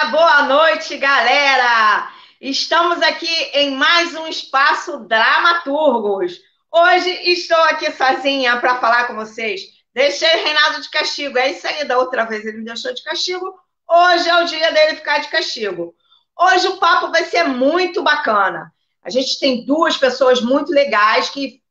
Boa noite, galera! Estamos aqui em mais um Espaço Dramaturgos. Hoje estou aqui sozinha para falar com vocês. Deixei Reinaldo de castigo, é isso aí, da outra vez ele me deixou de castigo, hoje é o dia dele ficar de castigo. Hoje o papo vai ser muito bacana. A gente tem duas pessoas muito legais que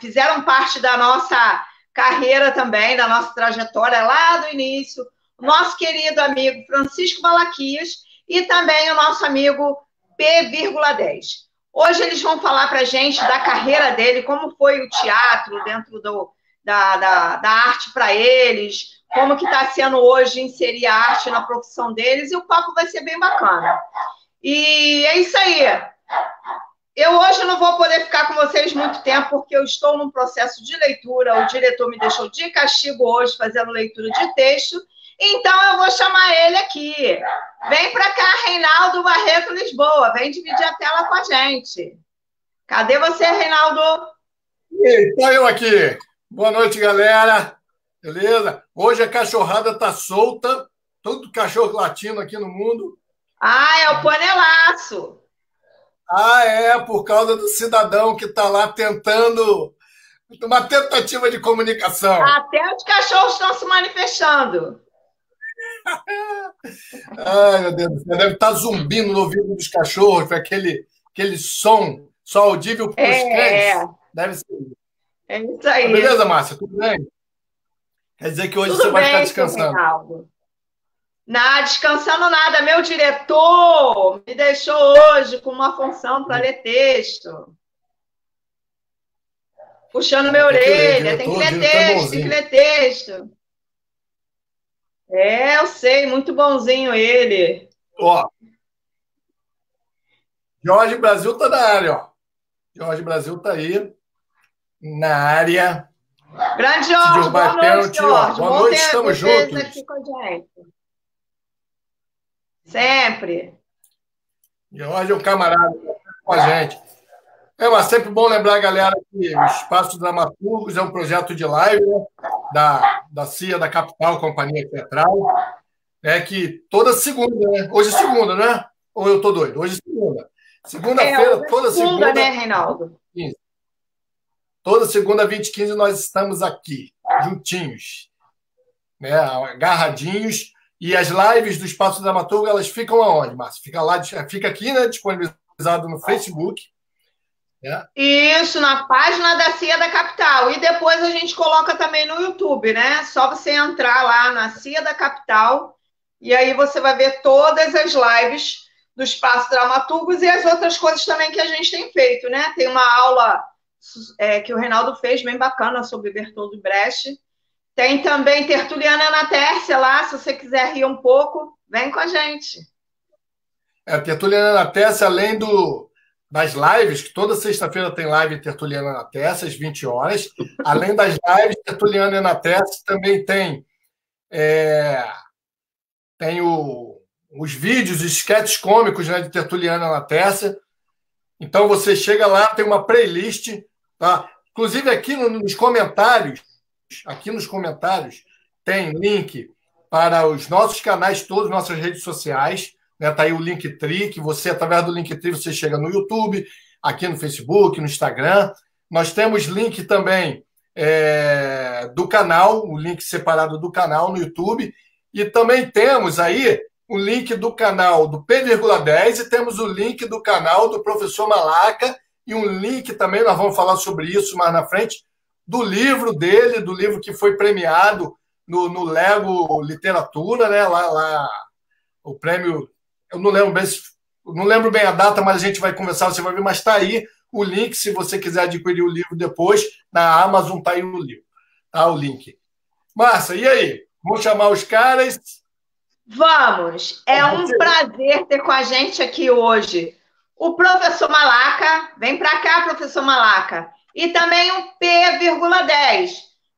fizeram parte da nossa carreira também, da nossa trajetória lá do início, nosso querido amigo Francisco Malaquias e também o nosso amigo P,10. Hoje eles vão falar para a gente da carreira dele, como foi o teatro dentro da arte para eles, como que está sendo hoje inserir a arte na profissão deles, e o papo vai ser bem bacana. E é isso aí. Eu hoje não vou poder ficar com vocês muito tempo, porque eu estou num processo de leitura, o diretor me deixou de castigo hoje, fazendo leitura de texto, então eu vou chamar ele aqui. Vem para cá, Reinaldo Barreto Lisboa, vem dividir a tela com a gente. Cadê você, Reinaldo? Estou eu aqui. Boa noite, galera. Beleza? Hoje a cachorrada tá solta, todo cachorro latino aqui no mundo. Ah, é o panelaço. Ah, é, por causa do cidadão que está lá tentando uma tentativa de comunicação. Até os cachorros estão se manifestando. Ai, meu Deus do céu, deve estar zumbindo no ouvido dos cachorros, aquele som só audível para os cães. Deve ser. É isso aí. Beleza, Márcia? Tudo bem? Quer dizer que hoje Tudo você vai bem, ficar descansando. Reinaldo. Nada, descansando nada. Meu diretor me deixou hoje com uma função para ler texto. Puxando minha orelha. Tem que ler texto, tem que ler texto. É, eu sei, muito bonzinho ele. Ó, Jorge Brasil tá na área, ó. Jorge Brasil tá aí, na área. Grande Jorge, boa noite, Jorge. Boa noite, estamos juntos. Aqui com a gente. Sempre. Jorge é um camarada com a gente. Mas sempre bom lembrar, galera, que o Espaço Dramaturgos é um projeto de live, né, da CIA da Capital, Companhia Teatral, que toda segunda, né? Hoje é segunda, né? Ou eu tô doido? Hoje é segunda. Segunda-feira, toda segunda, né, Reinaldo? Toda segunda, 20h15, nós estamos aqui, juntinhos, né, agarradinhos. E as lives do Espaço Dramaturgo, elas ficam aonde, Márcio? Fica aqui, né, disponibilizado no Facebook. Isso, na página da CIA da Capital. E depois a gente coloca também no YouTube, né? Só você entrar lá na CIA da Capital e aí você vai ver todas as lives do Espaço Dramaturgos e as outras coisas também que a gente tem feito, né? Tem uma aula que o Reinaldo fez, bem bacana, sobre Bertold Brecht. Tem também Tertuliana na Tércia lá, se você quiser rir um pouco, vem com a gente. Tertuliana na Tércia, além das lives, que toda sexta-feira tem live Tertuliana na Tércia, às 20 horas. Além das lives Tertuliana na Tércia, também tem os vídeos, os sketches cômicos, né, de Tertuliana na Tércia. Então você chega lá, tem uma playlist, tá? Inclusive aqui nos comentários, tem link para os nossos canais todos, nossas redes sociais. Tá aí o Linktree, que você, através do Linktree, você chega no YouTube, aqui no Facebook, no Instagram. Nós temos link também do canal, o link separado do canal no YouTube. E também temos aí o link do canal do P,10 e temos o link do canal do professor Malaca e um link também, nós vamos falar sobre isso mais na frente, do livro dele, do livro que foi premiado no Lego Literatura, né? Lá o prêmio... Eu não lembro bem a data, mas a gente vai conversar, você vai ver, mas está aí o link, se você quiser adquirir o livro depois, na Amazon está aí o livro, tá? O link. Márcia, e aí? Vamos chamar os caras? Vamos! É um prazer ter com a gente aqui hoje o professor Malaca. Vem para cá, professor Malaca. E também o P,10.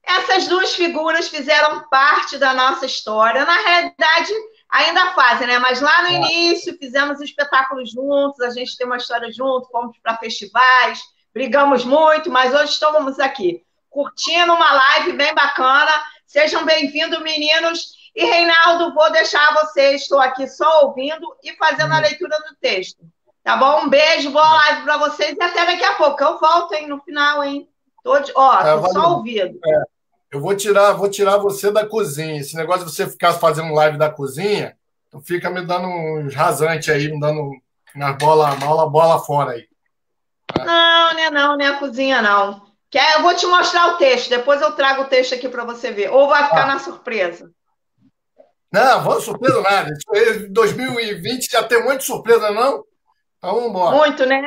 Essas duas figuras fizeram parte da nossa história. Na realidade, ainda fazem, né? Mas lá no início fizemos espetáculos juntos, a gente tem uma história junto, fomos para festivais, brigamos muito, mas hoje estamos aqui, curtindo uma live bem bacana. Sejam bem-vindos, meninos. E, Reinaldo, vou deixar você, estou aqui só ouvindo e fazendo a leitura do texto. Tá bom? Um beijo, boa live para vocês e até daqui a pouco. Eu volto, hein, no final, hein? Tô só ouvindo. Eu vou tirar você da cozinha. Esse negócio de você ficar fazendo live da cozinha, fica me dando uns rasantes aí, me dando umas bola fora aí. Não é a cozinha, não. Eu vou te mostrar o texto, depois eu trago o texto aqui para você ver. Ou vai ficar na surpresa? Não, vamos surpresa nada. 2020 já tem muita surpresa, não? Então vamos embora. Muito, né?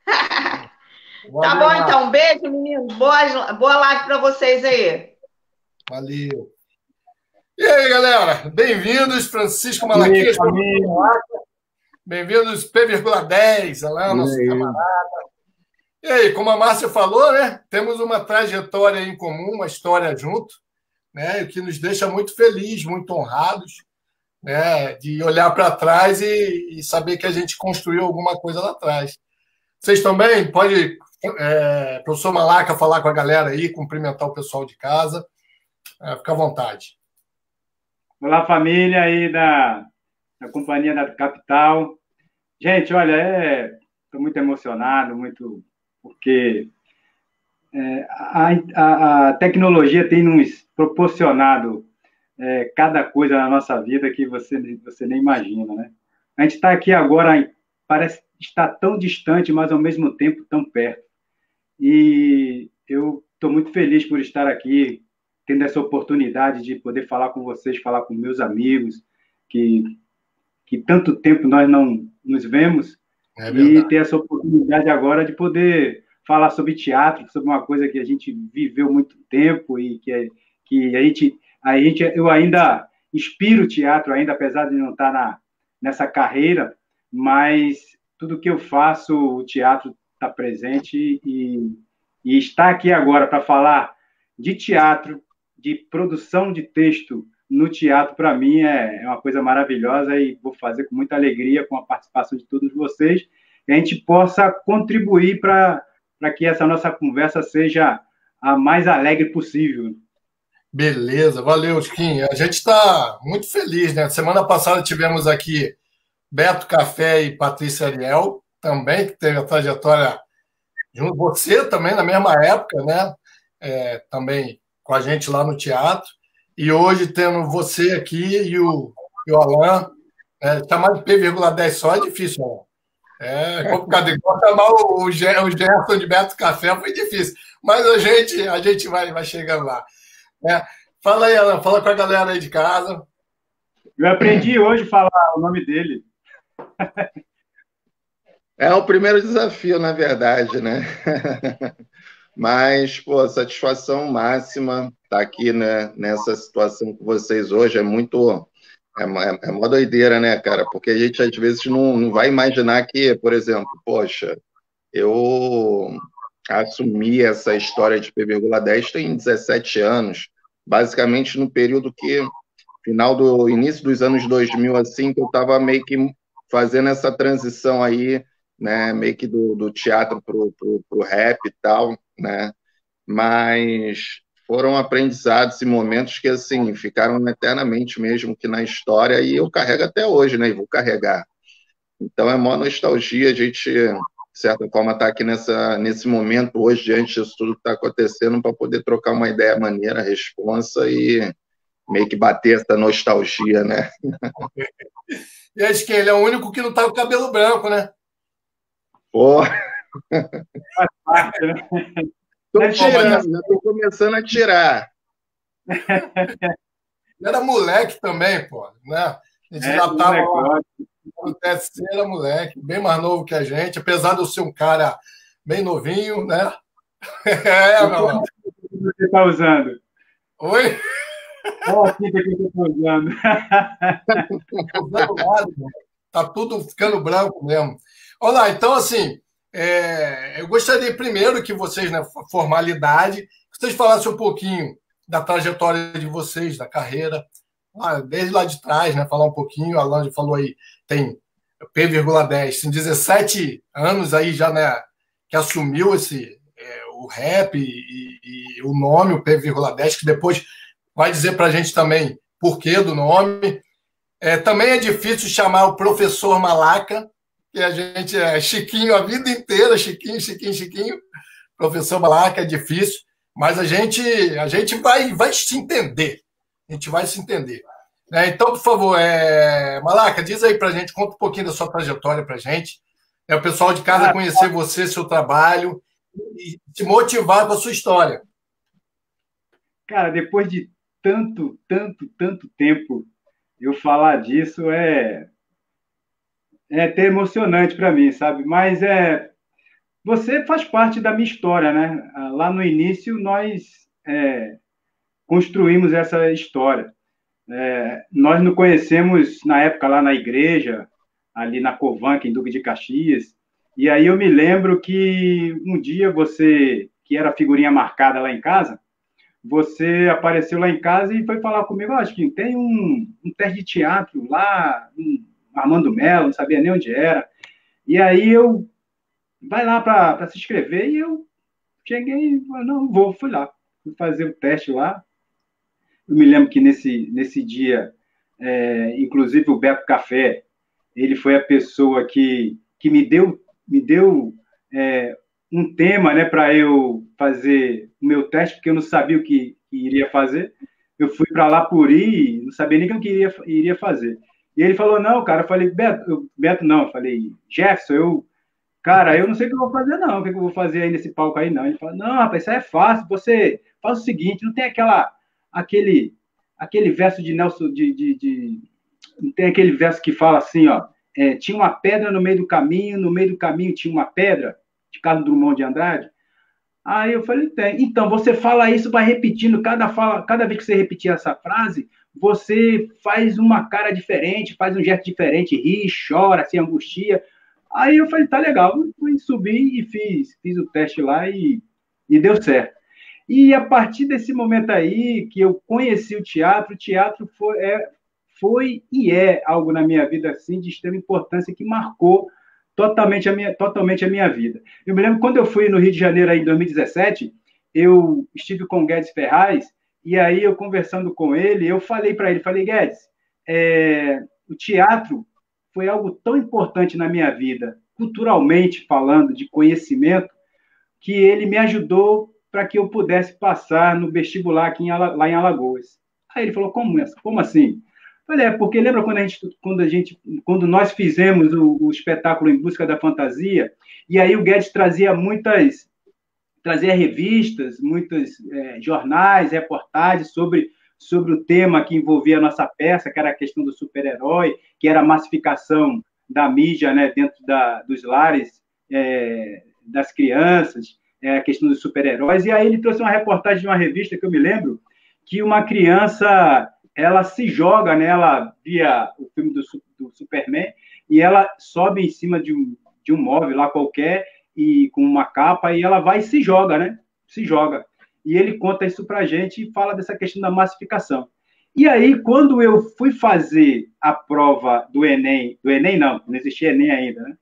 Tá bom, então. Beijo, meninos. Boa live para vocês aí. Valeu. E aí, galera? Bem-vindos, Francisco Malaquias. Bem-vindos, P,10, Alain, nosso camarada. E aí, como a Márcia falou, né? Temos uma trajetória em comum, uma história junto, né? O que nos deixa muito felizes, muito honrados, né? De olhar para trás e saber que a gente construiu alguma coisa lá atrás. Vocês também? Pode, professor Malaca, falar com a galera aí, cumprimentar o pessoal de casa. Fica à vontade. Olá, família aí da Companhia da Capital. Gente, olha, estou muito emocionado, porque a tecnologia tem nos proporcionado cada coisa na nossa vida que você nem imagina, né? A gente está aqui agora, parece estar tão distante, mas ao mesmo tempo tão perto. E eu estou muito feliz por estar aqui, tendo essa oportunidade de poder falar com vocês, falar com meus amigos, que tanto tempo nós não nos vemos, e ter essa oportunidade agora de poder falar sobre teatro, sobre uma coisa que a gente viveu muito tempo e que eu ainda inspiro o teatro, ainda apesar de não estar nessa carreira, mas tudo que eu faço, o teatro está presente e estar aqui agora para falar de teatro, de produção de texto no teatro, para mim, é uma coisa maravilhosa e vou fazer com muita alegria, com a participação de todos vocês, e a gente possa contribuir para que essa nossa conversa seja a mais alegre possível. Beleza, valeu, Skin. A gente está muito feliz, né? Semana passada tivemos aqui Beto Café e Patrícia Ariel, também, que teve a trajetória junto. Você também, na mesma época, né? Também com a gente lá no teatro. E hoje, tendo você aqui e o Alain, chamar de P,10 só é difícil, Alain. É complicado. Igual chamar o Gerson de Beto Café foi difícil. Mas a gente vai chegando lá. Fala aí, Alain, fala com a galera aí de casa. Eu aprendi hoje a falar o nome dele. É o primeiro desafio, na verdade, né? Mas, satisfação máxima estar aqui, né, nessa situação com vocês hoje. É uma doideira, né, cara? Porque a gente, às vezes, não vai imaginar que, por exemplo, poxa, eu assumi essa história de P,10 tem 17 anos, basicamente no período início dos anos 2000, assim, que eu estava meio que fazendo essa transição aí, né, meio que do teatro pro rap e tal, né? Mas foram aprendizados e momentos que, assim, ficaram eternamente mesmo que na história, e eu carrego até hoje, né? E vou carregar. Então é uma nostalgia a gente, de certa forma, estar aqui nesse momento hoje, diante disso tudo que está acontecendo, para poder trocar uma ideia maneira, responsa e meio que bater essa nostalgia, né? E acho que ele é o único que não tá com o cabelo branco, né? Pô! Tô tirando, já tô começando a tirar. Era moleque também, pô, né? A gente já tava lá no TSC, era moleque, bem mais novo que a gente, apesar de eu ser um cara bem novinho, né? Mano. Você tá usando? Oi? Qual a fita que você tá usando? Tá tudo ficando branco mesmo. Olha lá, então, assim, eu gostaria primeiro que vocês, na formalidade, que vocês falassem um pouquinho da trajetória de vocês, da carreira, desde lá de trás, né? Falar um pouquinho, a Alain falou aí, tem P,10, tem 17 anos aí já, né, que assumiu o rap e o nome, o P,10, que depois vai dizer para a gente também porquê do nome. Também é difícil chamar o professor Malaca, que a gente é Chiquinho a vida inteira, Chiquinho, Chiquinho, Chiquinho. Professor Malaca é difícil, mas a gente vai se entender. A gente vai se entender. Então, por favor, Malaca, diz aí para a gente, conta um pouquinho da sua trajetória para a gente. O pessoal de casa conhecer você, seu trabalho, e se motivar com a sua história. Cara, depois de tanto tempo, eu falar disso é até emocionante para mim, sabe? Mas você faz parte da minha história, né? Lá no início, nós construímos essa história. Nós nos conhecemos na época lá na igreja, ali na Covanca, em Duque de Caxias, e aí eu me lembro que um dia você, que era figurinha marcada lá em casa, você apareceu lá em casa e foi falar comigo, acho que tem um teste de teatro lá, Armando Mello, não sabia nem onde era, e aí eu, vai lá para se inscrever, e eu cheguei e falei, não, fui lá, fui fazer o teste lá. Eu me lembro que nesse dia, inclusive o Beto Café, ele foi a pessoa que me deu um tema, né, para eu fazer o meu teste, porque eu não sabia o que iria fazer. Eu fui para lá por ir, não sabia nem o que iria fazer. E ele falou, não, cara, eu falei, Beto não, eu falei, Jefferson, cara, eu não sei o que eu vou fazer, não, o que eu vou fazer aí nesse palco aí, não. Ele falou, não, rapaz, isso aí é fácil, você faz o seguinte, não tem aquele verso de Nelson, não tem aquele verso que fala assim, ó, tinha uma pedra no meio do caminho tinha uma pedra, de Carlos Drummond de Andrade. Aí eu falei, tem. Então, você fala isso, vai repetindo, cada vez que você repetir essa frase, você faz uma cara diferente, faz um gesto diferente, ri, chora, se angustia. Aí eu falei, tá legal. Eu fui subir e fiz o teste lá e deu certo. E a partir desse momento aí que eu conheci o teatro foi e é algo na minha vida assim, de extrema importância que marcou totalmente a minha vida. Eu me lembro quando eu fui no Rio de Janeiro aí, em 2017, eu estive com o Guedes Ferraz, e aí eu conversando com ele, eu falei para ele, Guedes, o teatro foi algo tão importante na minha vida, culturalmente falando, de conhecimento, que ele me ajudou para que eu pudesse passar no vestibular aqui lá em Alagoas. Aí ele falou, como assim? Falei, porque lembra quando nós fizemos o espetáculo Em Busca da Fantasia, e aí o Guedes trazia revistas, muitos jornais, reportagens sobre o tema que envolvia a nossa peça, que era a questão do super-herói, que era a massificação da mídia, né, dentro dos lares das crianças, a questão dos super-heróis. E aí ele trouxe uma reportagem de uma revista que eu me lembro que uma criança ela se joga, né? Ela via o filme do Superman e ela sobe em cima de um móvel lá qualquer e com uma capa e ela vai e se joga, né? Se joga. E ele conta isso pra gente e fala dessa questão da massificação. E aí, quando eu fui fazer a prova do Enem não existia Enem ainda, né?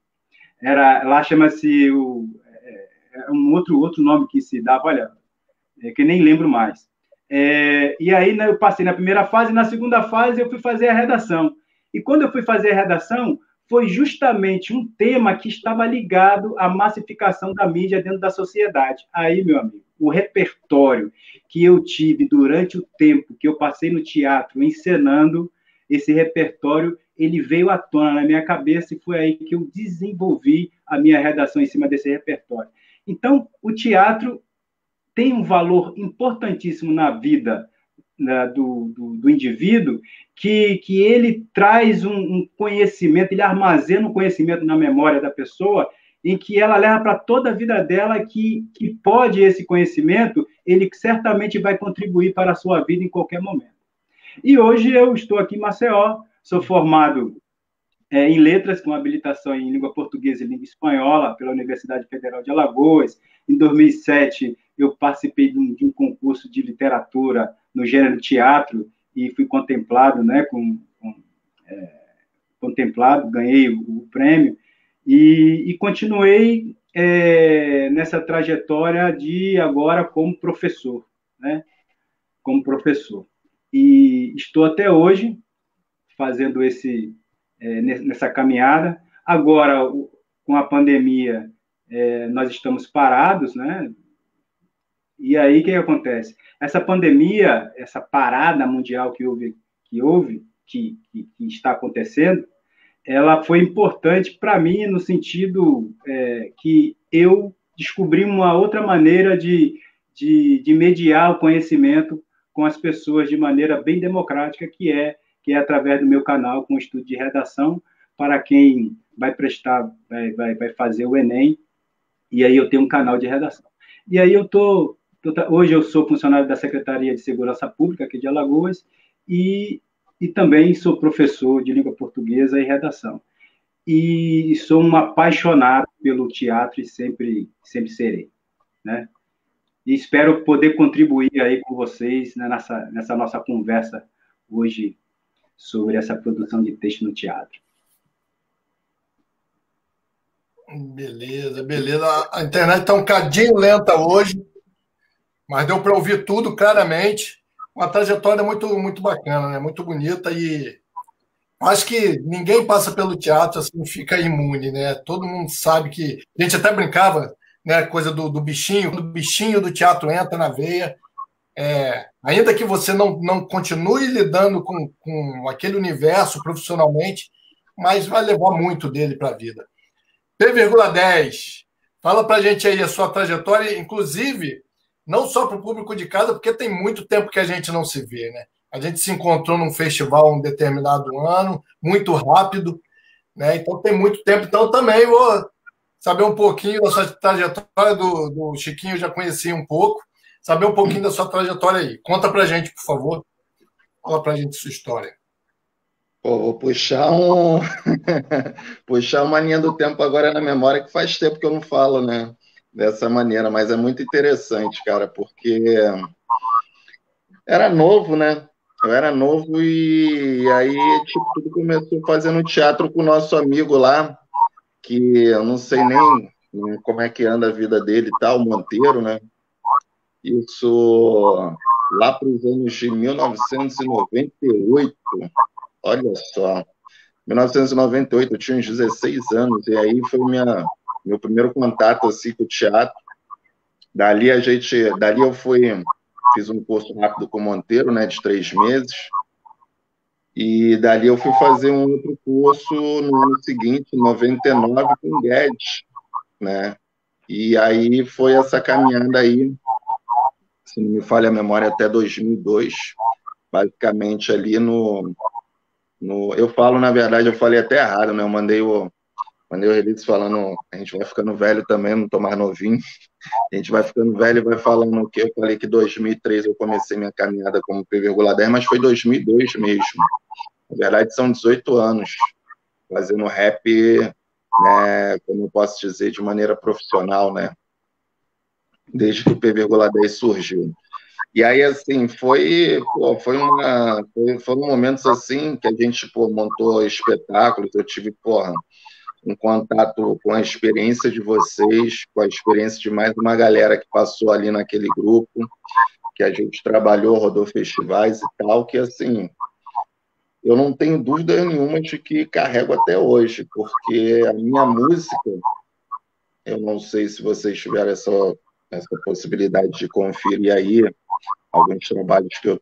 Lá chama-se um outro nome que se dava, olha, que nem lembro mais. E aí, né, eu passei na primeira fase, na segunda fase eu fui fazer a redação. E quando eu fui fazer a redação, foi justamente um tema que estava ligado à massificação da mídia dentro da sociedade. Aí, meu amigo, o repertório que eu tive durante o tempo que eu passei no teatro encenando, esse repertório, ele veio à tona na minha cabeça e foi aí que eu desenvolvi a minha redação em cima desse repertório. Então, o teatro tem um valor importantíssimo na vida, né, do indivíduo, que ele traz um conhecimento, ele armazena um conhecimento na memória da pessoa, em que ela leva para toda a vida dela que pode esse conhecimento, ele certamente vai contribuir para a sua vida em qualquer momento. E hoje eu estou aqui em Maceió, sou formado em letras, com habilitação em língua portuguesa e língua espanhola pela Universidade Federal de Alagoas. Em 2007, eu participei de um concurso de literatura no gênero teatro e fui contemplado, né, contemplado, ganhei o prêmio e continuei nessa trajetória de agora como professor, né, como professor. e estou até hoje fazendo nessa caminhada. Agora, com a pandemia, nós estamos parados, né? E aí, o que acontece? Essa pandemia, essa parada mundial que está acontecendo, ela foi importante para mim no sentido que eu descobri uma outra maneira de mediar o conhecimento com as pessoas de maneira bem democrática, que é através do meu canal com estudo de redação para quem vai vai fazer o Enem, e aí eu tenho um canal de redação. E aí hoje eu sou funcionário da Secretaria de Segurança Pública aqui de Alagoas e também sou professor de língua portuguesa e redação. E sou um apaixonado pelo teatro e sempre serei, né? E espero poder contribuir aí com vocês, né, nessa nossa conversa hoje sobre essa produção de texto no teatro. Beleza, beleza. A internet está um cadinho lenta hoje, mas deu para ouvir tudo claramente. Uma trajetória muito, muito bacana, né? Muito bonita, e acho que ninguém passa pelo teatro assim, fica imune, né? Todo mundo sabe que... A gente até brincava, né? Coisa do bichinho. O bichinho do teatro entra na veia. Ainda que você não continue lidando com aquele universo profissionalmente, mas vai levar muito dele para a vida. P,10. Fala para a gente aí a sua trajetória, inclusive, não só para o público de casa, porque tem muito tempo que a gente não se vê, né? A gente se encontrou num festival um determinado ano, muito rápido, né? Então tem muito tempo. Então também vou saber um pouquinho da sua trajetória, do Chiquinho, eu já conheci um pouco, saber um pouquinho da sua trajetória aí. Conta para a gente, por favor. Fala para a gente sua história. Pô, vou puxar puxar uma linha do tempo agora na memória, que faz tempo que eu não falo, né? Dessa maneira, mas é muito interessante, cara, porque era novo, né? Eu era novo e aí tipo, tudo começou fazendo teatro com o nosso amigo lá, que eu não sei nem como é que anda a vida dele e tal, Monteiro, né? Isso lá para os anos de 1998, olha só, 1998, eu tinha uns 16 anos, e aí foi meu primeiro contato assim, com o teatro. Dali eu fiz um curso rápido com o Monteiro, né, de 3 meses, e dali eu fui fazer um outro curso no ano seguinte, em 99, com o Guedes, né, e aí foi essa caminhada aí, se não me falha a memória, até 2002, basicamente ali eu falo, na verdade, eu falei até errado, né, eu mandei o release falando, a gente vai ficando velho também, não tô mais novinho, a gente vai ficando velho e vai falando o que eu falei que em 2003 eu comecei minha caminhada como P,10, mas foi 2002 mesmo. Na verdade, são 18 anos fazendo rap, né, como eu posso dizer, de maneira profissional, né, desde que o P,10 surgiu. E aí, assim, foram momentos assim que a gente, montou espetáculos, eu tive, um contato com a experiência de vocês, com a experiência de mais uma galera que passou ali naquele grupo, que a gente trabalhou, rodou festivais e tal, que, assim, eu não tenho dúvida nenhuma de que carrego até hoje, porque a minha música, eu não sei se vocês tiveram essa possibilidade de conferir aí alguns trabalhos que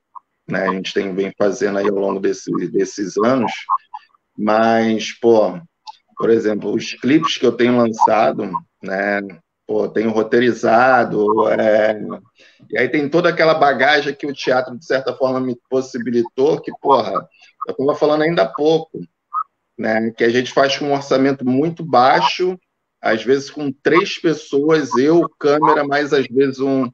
a gente vem fazendo aí ao longo desses anos, mas, por exemplo, os clipes que eu tenho lançado, né, tenho roteirizado, e aí tem toda aquela bagagem que o teatro, de certa forma, me possibilitou, que, eu estava falando ainda há pouco, né, que a gente faz com um orçamento muito baixo, às vezes com 3 pessoas, eu, câmera, mais às vezes um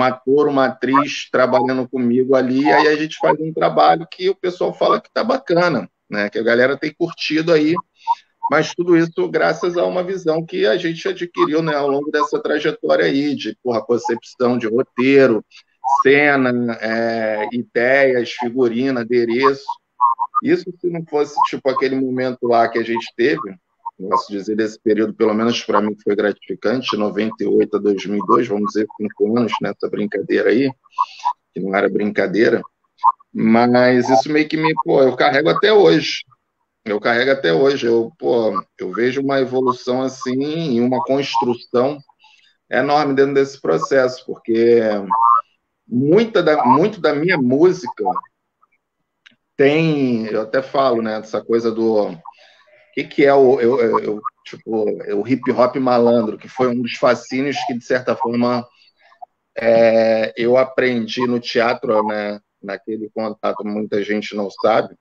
ator, uma atriz trabalhando comigo ali, e aí a gente faz um trabalho que o pessoal fala que tá bacana, né, que a galera tem curtido aí, mas tudo isso graças a uma visão que a gente adquiriu, né, ao longo dessa trajetória aí, de concepção de roteiro, cena, ideias, figurino, adereço. Isso se não fosse tipo aquele momento lá que a gente teve, posso dizer desse período, pelo menos para mim, que foi gratificante, de 98 a 2002, vamos dizer, 5 anos nessa brincadeira aí, que não era brincadeira, Mas isso meio que eu carrego até hoje. Eu carrego até hoje. Eu vejo uma evolução assim e uma construção enorme dentro desse processo, porque muito da minha música tem, eu até falo, né, essa coisa do que é o hip hop malandro, que foi um dos fascínios que, de certa forma, eu aprendi no teatro, né, naquele contato, muita gente não sabe,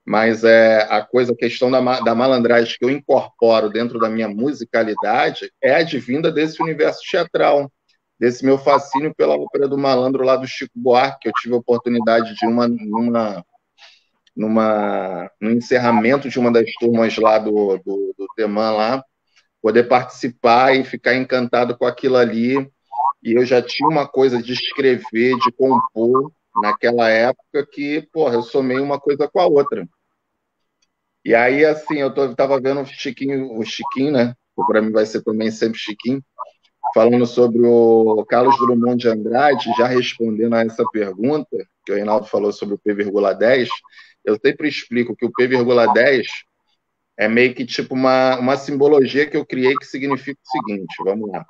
mas a questão da malandragem que eu incorporo dentro da minha musicalidade é advinda desse universo teatral, desse meu fascínio pela ópera do malandro lá do Chico Buarque, que eu tive a oportunidade de no encerramento de uma das turmas lá do Temã lá, poder participar e ficar encantado com aquilo ali. E eu já tinha uma coisa de escrever, de compor naquela época que, eu somei uma coisa com a outra. E aí, assim, eu estava vendo o Chiquinho, né? Para mim vai ser também sempre Chiquinho, falando sobre o Carlos Drummond de Andrade, já respondendo a essa pergunta, que o Reinaldo falou sobre o P,10, eu sempre explico que o P,10 é meio que tipo uma simbologia que eu criei que significa o seguinte, vamos lá.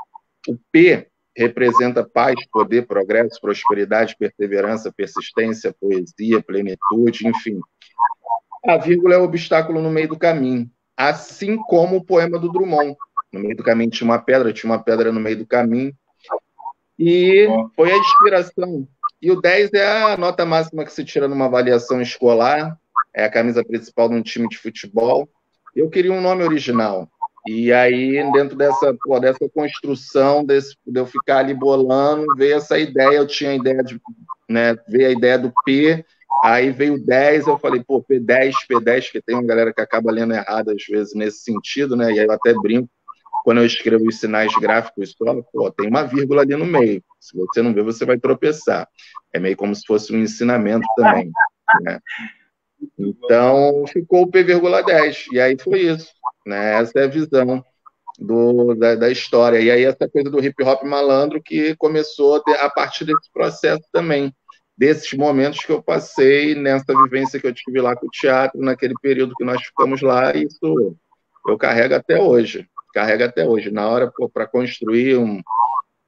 O P representa paz, poder, progresso, prosperidade, perseverança, persistência, poesia, plenitude, enfim. A vírgula é o obstáculo no meio do caminho, assim como o poema do Drummond. No meio do caminho tinha uma pedra no meio do caminho, e foi a inspiração. E o 10 é a nota máxima que se tira numa avaliação escolar, é a camisa principal de um time de futebol. Eu queria um nome original, e aí, dentro dessa construção, de eu ficar ali bolando, veio essa ideia, eu tinha a ideia veio a ideia do P, aí veio o 10, eu falei, P10, que tem uma galera que acaba lendo errado às vezes nesse sentido, né? E aí eu até brinco, quando eu escrevo os sinais gráficos, tem uma vírgula ali no meio. Se você não ver, você vai tropeçar. É meio como se fosse um ensinamento também, né? Então, ficou o P,10. E aí foi isso, né? Essa é a visão da história. E aí essa coisa do hip-hop malandro que começou a partir desse processo também, desses momentos que eu passei nessa vivência que eu tive lá com o teatro, naquele período que nós ficamos lá, e isso eu carrego até hoje. Na hora, para construir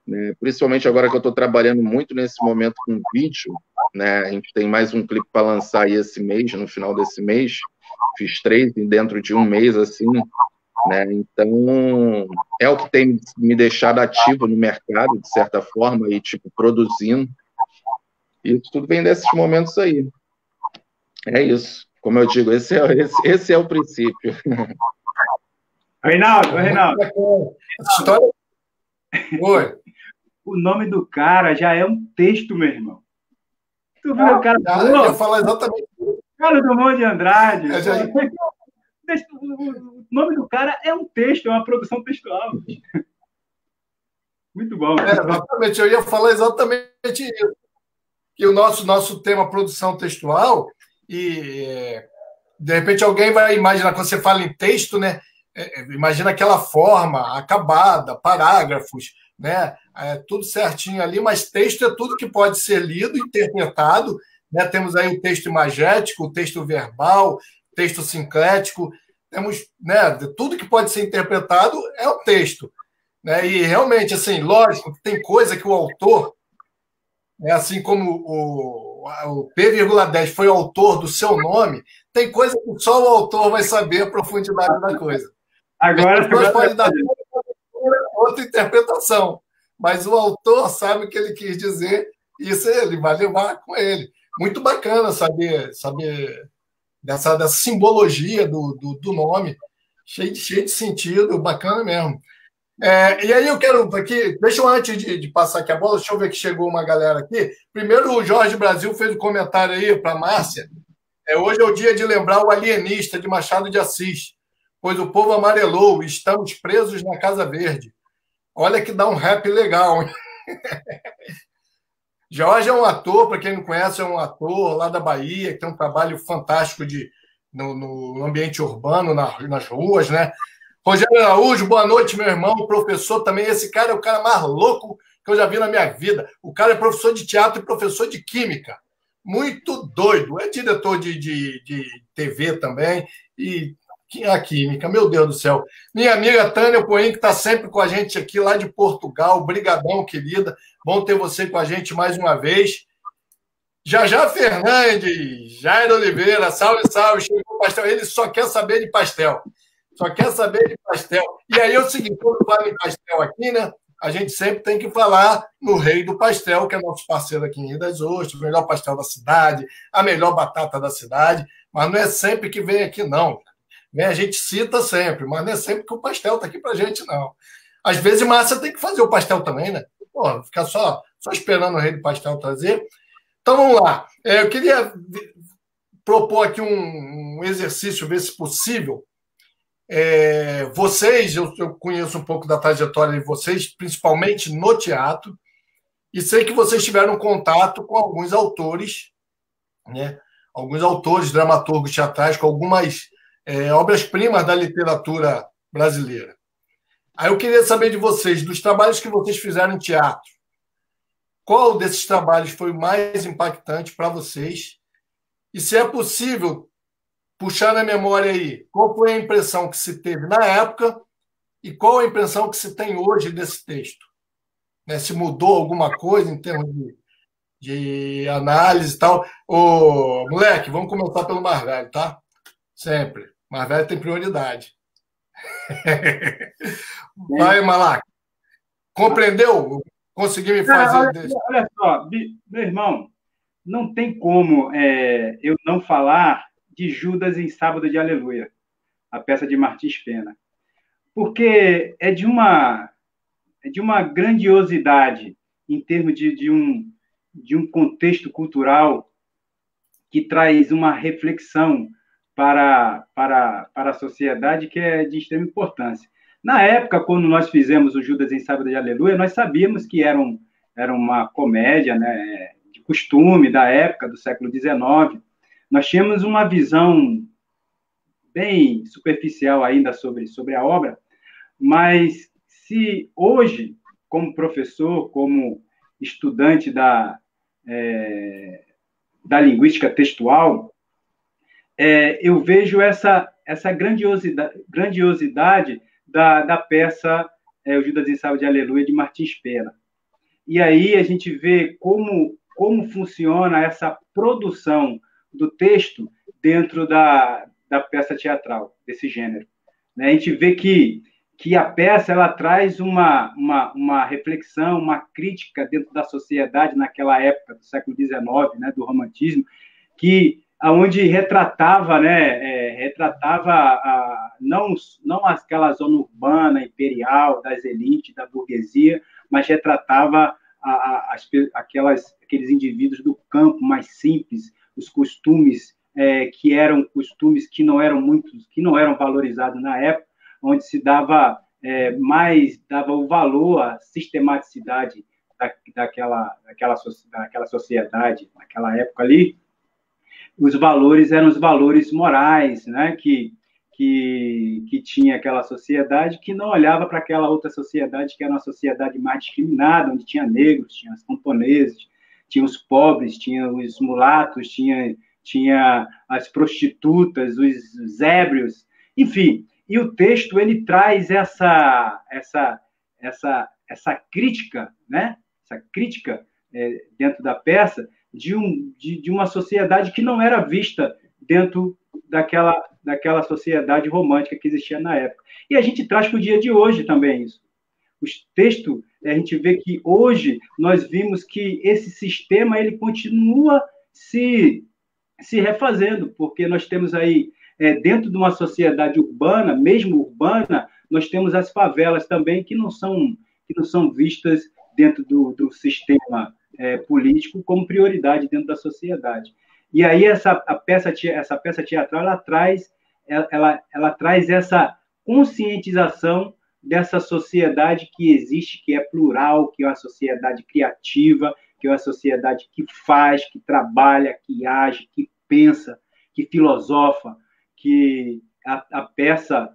né, principalmente agora que eu estou trabalhando muito nesse momento com vídeo, né, a gente tem mais um clipe para lançar aí esse mês, no final desse mês, fiz 3 dentro de um mês, assim, né, então é o que tem me deixado ativo no mercado, de certa forma, e produzindo, e isso tudo vem desses momentos aí. É isso, como eu digo, esse é o princípio. Reinaldo. História... Oi. O nome do cara já é um texto, meu irmão. Tu viu o cara? Eu ia falar exatamente. Carlos Drummond de Andrade. O nome do cara é um texto, é uma produção textual. Muito bom. Exatamente, eu ia falar exatamente isso. Que o nosso tema produção textual, e de repente alguém vai imaginar, quando você fala em texto, né? Imagina aquela forma acabada, parágrafos, né? Tudo certinho ali, mas texto é tudo que pode ser lido, interpretado, né? Temos aí o texto imagético, o texto verbal, texto sincrético, temos, né, tudo que pode ser interpretado é o texto, né? E realmente, assim, lógico, tem coisa que o autor, assim como o P,10 foi o autor do seu nome, tem coisa que só o autor vai saber a profundidade da coisa. Agora pode dar outra interpretação, mas o autor sabe o que ele quis dizer, e isso ele vai levar com ele. Muito bacana saber dessa simbologia do nome, cheio de sentido, bacana mesmo. E aí eu quero aqui, deixa eu antes de passar aqui a bola, deixa eu ver que chegou uma galera aqui. Primeiro o Jorge Brasil fez um comentário aí para a Márcia. Hoje é o dia de lembrar o alienista de Machado de Assis, pois o povo amarelou e estamos presos na Casa Verde. Olha que dá um rap legal, hein? Jorge é um ator, para quem não conhece, é um ator lá da Bahia, que tem um trabalho fantástico no ambiente urbano, nas ruas, né? Rogério Araújo, boa noite, meu irmão, professor também. Esse cara é o cara mais louco que eu já vi na minha vida. O cara é professor de teatro e professor de química. muito doido. É diretor de TV também. E a química, meu Deus do céu. Minha amiga Tânia Coen, que está sempre com a gente aqui, lá de Portugal. Brigadão, querida. Bom ter você com a gente mais uma vez. Jajá Fernandes, Jair Oliveira, salve, salve. Chegou o pastel. Ele só quer saber de pastel. Só quer saber de pastel. E aí é o seguinte, quando fala em pastel aqui, né? A gente sempre tem que falar no Rei do Pastel, que é nosso parceiro aqui em Rio das Ostras, o melhor pastel da cidade, a melhor batata da cidade, mas não é sempre que vem aqui, não. A gente cita sempre, mas não é sempre que o pastel está aqui para a gente, não. Às vezes, Márcia tem que fazer o pastel também, né? Pô, ficar só esperando o Rei do Pastel trazer. Então, vamos lá. Eu queria propor aqui um exercício, ver se possível. Vocês, eu conheço um pouco da trajetória de vocês, principalmente no teatro, e sei que vocês tiveram contato com alguns autores, né? Alguns autores, dramaturgos teatrais, com algumas obras-primas da literatura brasileira. Aí eu queria saber de vocês, dos trabalhos que vocês fizeram em teatro, qual desses trabalhos foi o mais impactante para vocês? E se é possível puxar na memória aí, qual foi a impressão que se teve na época e qual a impressão que se tem hoje desse texto? Né? Se mudou alguma coisa em termos de análise e tal. Ô, moleque, vamos começar pelo mais velho, tá? Sempre. Mais velho tem prioridade. Vai, Malac. Compreendeu? Conseguiu me fazer... Olha só, meu irmão, não tem como eu não falar de Judas em Sábado de Aleluia, a peça de Martins Pena, porque é de uma grandiosidade em termos de um contexto cultural que traz uma reflexão para a sociedade que é de extrema importância. Na época, quando nós fizemos o Judas em Sábado de Aleluia, nós sabíamos que era uma comédia, né, de costume da época, do século XIX. Nós tínhamos uma visão bem superficial ainda sobre a obra, mas se hoje, como professor, como estudante da linguística textual, eu vejo essa grandiosidade da peça O Judas em Sábado de Aleluia, de Martins Pena. E aí a gente vê como funciona essa produção do texto dentro da peça teatral, desse gênero. A gente vê que a peça ela traz uma reflexão, uma crítica dentro da sociedade naquela época, do século XIX, né, do romantismo, onde retratava, não aquela zona urbana, imperial, das elites, da burguesia, mas retratava aqueles indivíduos do campo mais simples, os costumes que eram costumes que não eram valorizados na época, onde se dava o valor à sistematicidade daquela sociedade, naquela época ali. Os valores eram os valores morais, né, que tinha aquela sociedade, que não olhava para aquela outra sociedade, que era uma sociedade mais discriminada, onde tinha negros, tinha os camponeses, tinha os pobres, tinha os mulatos, tinha as prostitutas, os ébrios, enfim. E o texto ele traz essa crítica, né? Essa crítica dentro da peça de uma sociedade que não era vista dentro daquela sociedade romântica que existia na época. E a gente traz para o dia de hoje também isso. O texto, a gente vê que hoje nós vimos que esse sistema ele continua se refazendo, porque nós temos aí, dentro de uma sociedade urbana, mesmo urbana, nós temos as favelas também que não são vistas dentro do sistema político como prioridade dentro da sociedade. E aí essa peça teatral ela traz essa conscientização dessa sociedade que existe, que é plural, que é uma sociedade criativa, que é uma sociedade que faz, que trabalha, que age, que pensa, que filosofa, que a peça,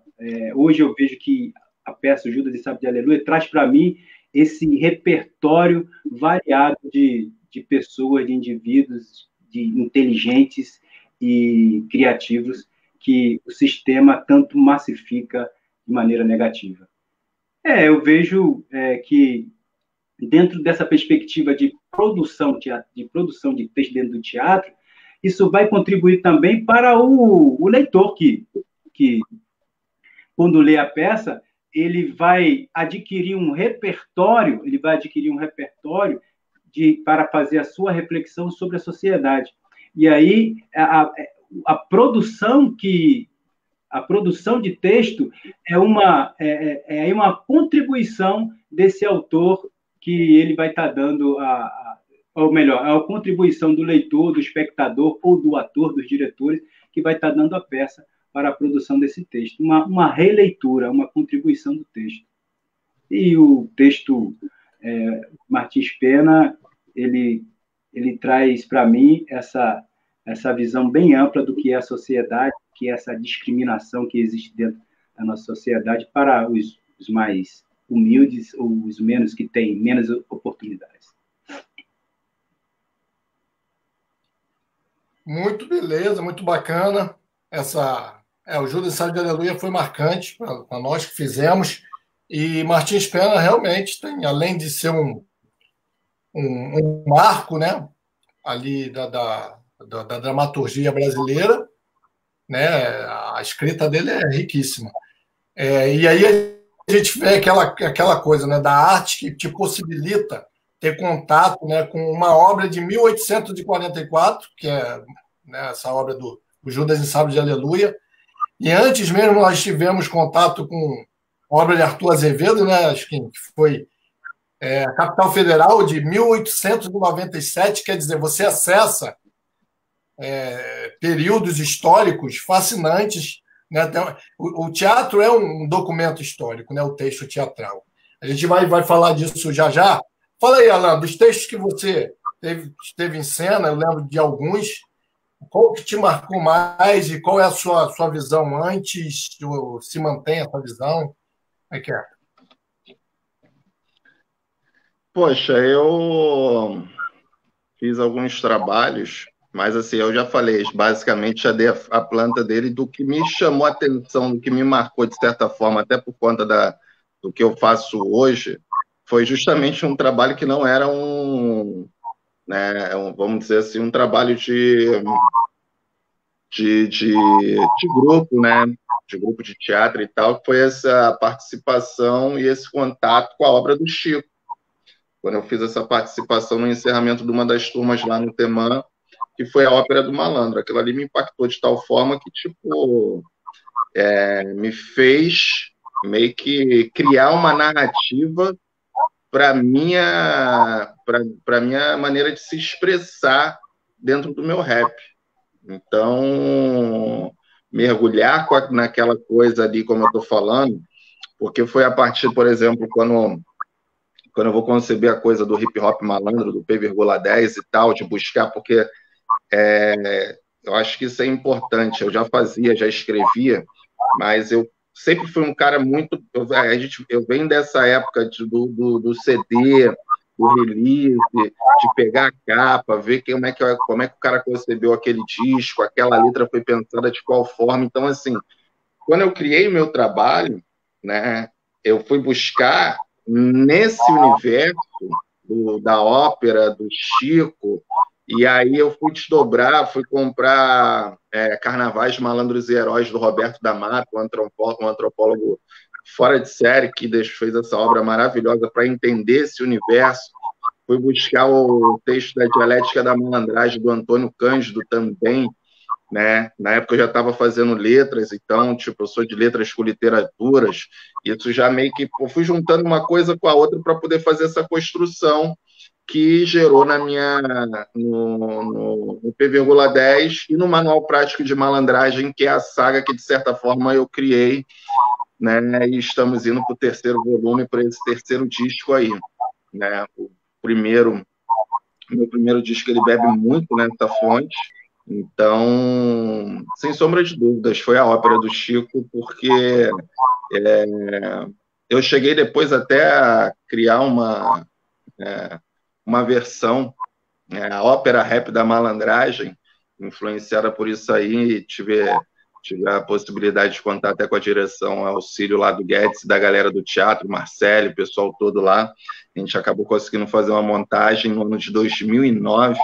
hoje eu vejo que a peça Judas em Sábado de Aleluia traz para mim esse repertório variado de pessoas, de indivíduos, inteligentes e criativos que o sistema tanto massifica de maneira negativa. Eu vejo que, dentro dessa perspectiva de produção de texto dentro do teatro, isso vai contribuir também para o leitor que, quando lê a peça, ele vai adquirir um repertório, para fazer a sua reflexão sobre a sociedade. E aí, a produção de texto é uma contribuição desse autor, que ele vai estar dando ou melhor, a contribuição do leitor, do espectador, ou do ator, dos diretores, que vai estar dando a peça para a produção desse texto. Uma releitura, uma contribuição do texto. E o texto, Martins Pena, ele traz para mim essa visão bem ampla do que é a sociedade, que é essa discriminação que existe dentro da nossa sociedade para os mais humildes ou os menos, que têm menos oportunidades. Muito beleza, muito bacana. O Judas Sábio de Aleluia foi marcante para nós que fizemos. E Martins Pena realmente tem, além de ser um marco, né, ali da dramaturgia brasileira, né, a escrita dele é riquíssima. E aí a gente vê aquela coisa, né, da arte que te possibilita ter contato, né, com uma obra de 1844, que é, né, essa obra do Judas e Sábio de Aleluia. E antes mesmo nós tivemos contato com a obra de Arthur Azevedo, né, acho que foi Capital Federal, de 1897, quer dizer, você acessa períodos históricos fascinantes, né? O teatro é um documento histórico, né? O texto teatral. A gente vai falar disso já já. Fala aí, Alan, dos textos que você esteve em cena, eu lembro de alguns, qual que te marcou mais e qual é a sua visão antes, ou se mantém essa visão? Como é que é? Poxa, eu fiz alguns trabalhos, mas assim, eu já falei, basicamente já dei a planta dele. Do que me chamou a atenção, do que me marcou de certa forma, até por conta do que eu faço hoje, foi justamente um trabalho que não era vamos dizer assim, um trabalho de grupo, né? De grupo de teatro e tal, que foi essa participação e esse contato com a obra do Chico. Quando eu fiz essa participação no encerramento de uma das turmas lá no Temã, que foi a Ópera do Malandro. Aquilo ali me impactou de tal forma que, tipo, me fez meio que criar uma narrativa para minha maneira de se expressar dentro do meu rap. Então, mergulhar naquela coisa ali, como eu estou falando, porque foi a partir, por exemplo, quando eu vou conceber a coisa do hip hop malandro, do P,10 e tal, de buscar, porque eu acho que isso é importante. Eu já fazia, já escrevia, mas eu sempre fui um cara muito... Eu venho dessa época do CD, do release, de pegar a capa, ver como é que o cara concebeu aquele disco, aquela letra foi pensada de qual forma. Então, assim, quando eu criei o meu trabalho, né, eu fui buscar nesse universo da ópera, do Chico, e aí eu fui desdobrar, fui comprar Carnavais, Malandros e Heróis, do Roberto da Mata, um antropólogo fora de série, que fez essa obra maravilhosa para entender esse universo. Fui buscar o texto da Dialética da Malandragem, do Antônio Cândido também, né? Na época eu já estava fazendo letras, então, tipo, eu sou de letras com literaturas, e isso já meio que... Eu fui juntando uma coisa com a outra para poder fazer essa construção que gerou no P,10 e no Manual Prático de Malandragem, que é a saga que, de certa forma, eu criei, né? E estamos indo para o terceiro volume, para esse terceiro disco aí, né? Meu primeiro disco, ele bebe muito nessa fonte. Então, sem sombra de dúvidas, foi a ópera do Chico, porque eu cheguei depois até a criar uma versão a ópera Rap da Malandragem, influenciada por isso aí, tive a possibilidade de contar até com a direção, auxílio lá do Guedes, da galera do teatro, Marcelo, o pessoal todo lá. A gente acabou conseguindo fazer uma montagem no ano de 2009,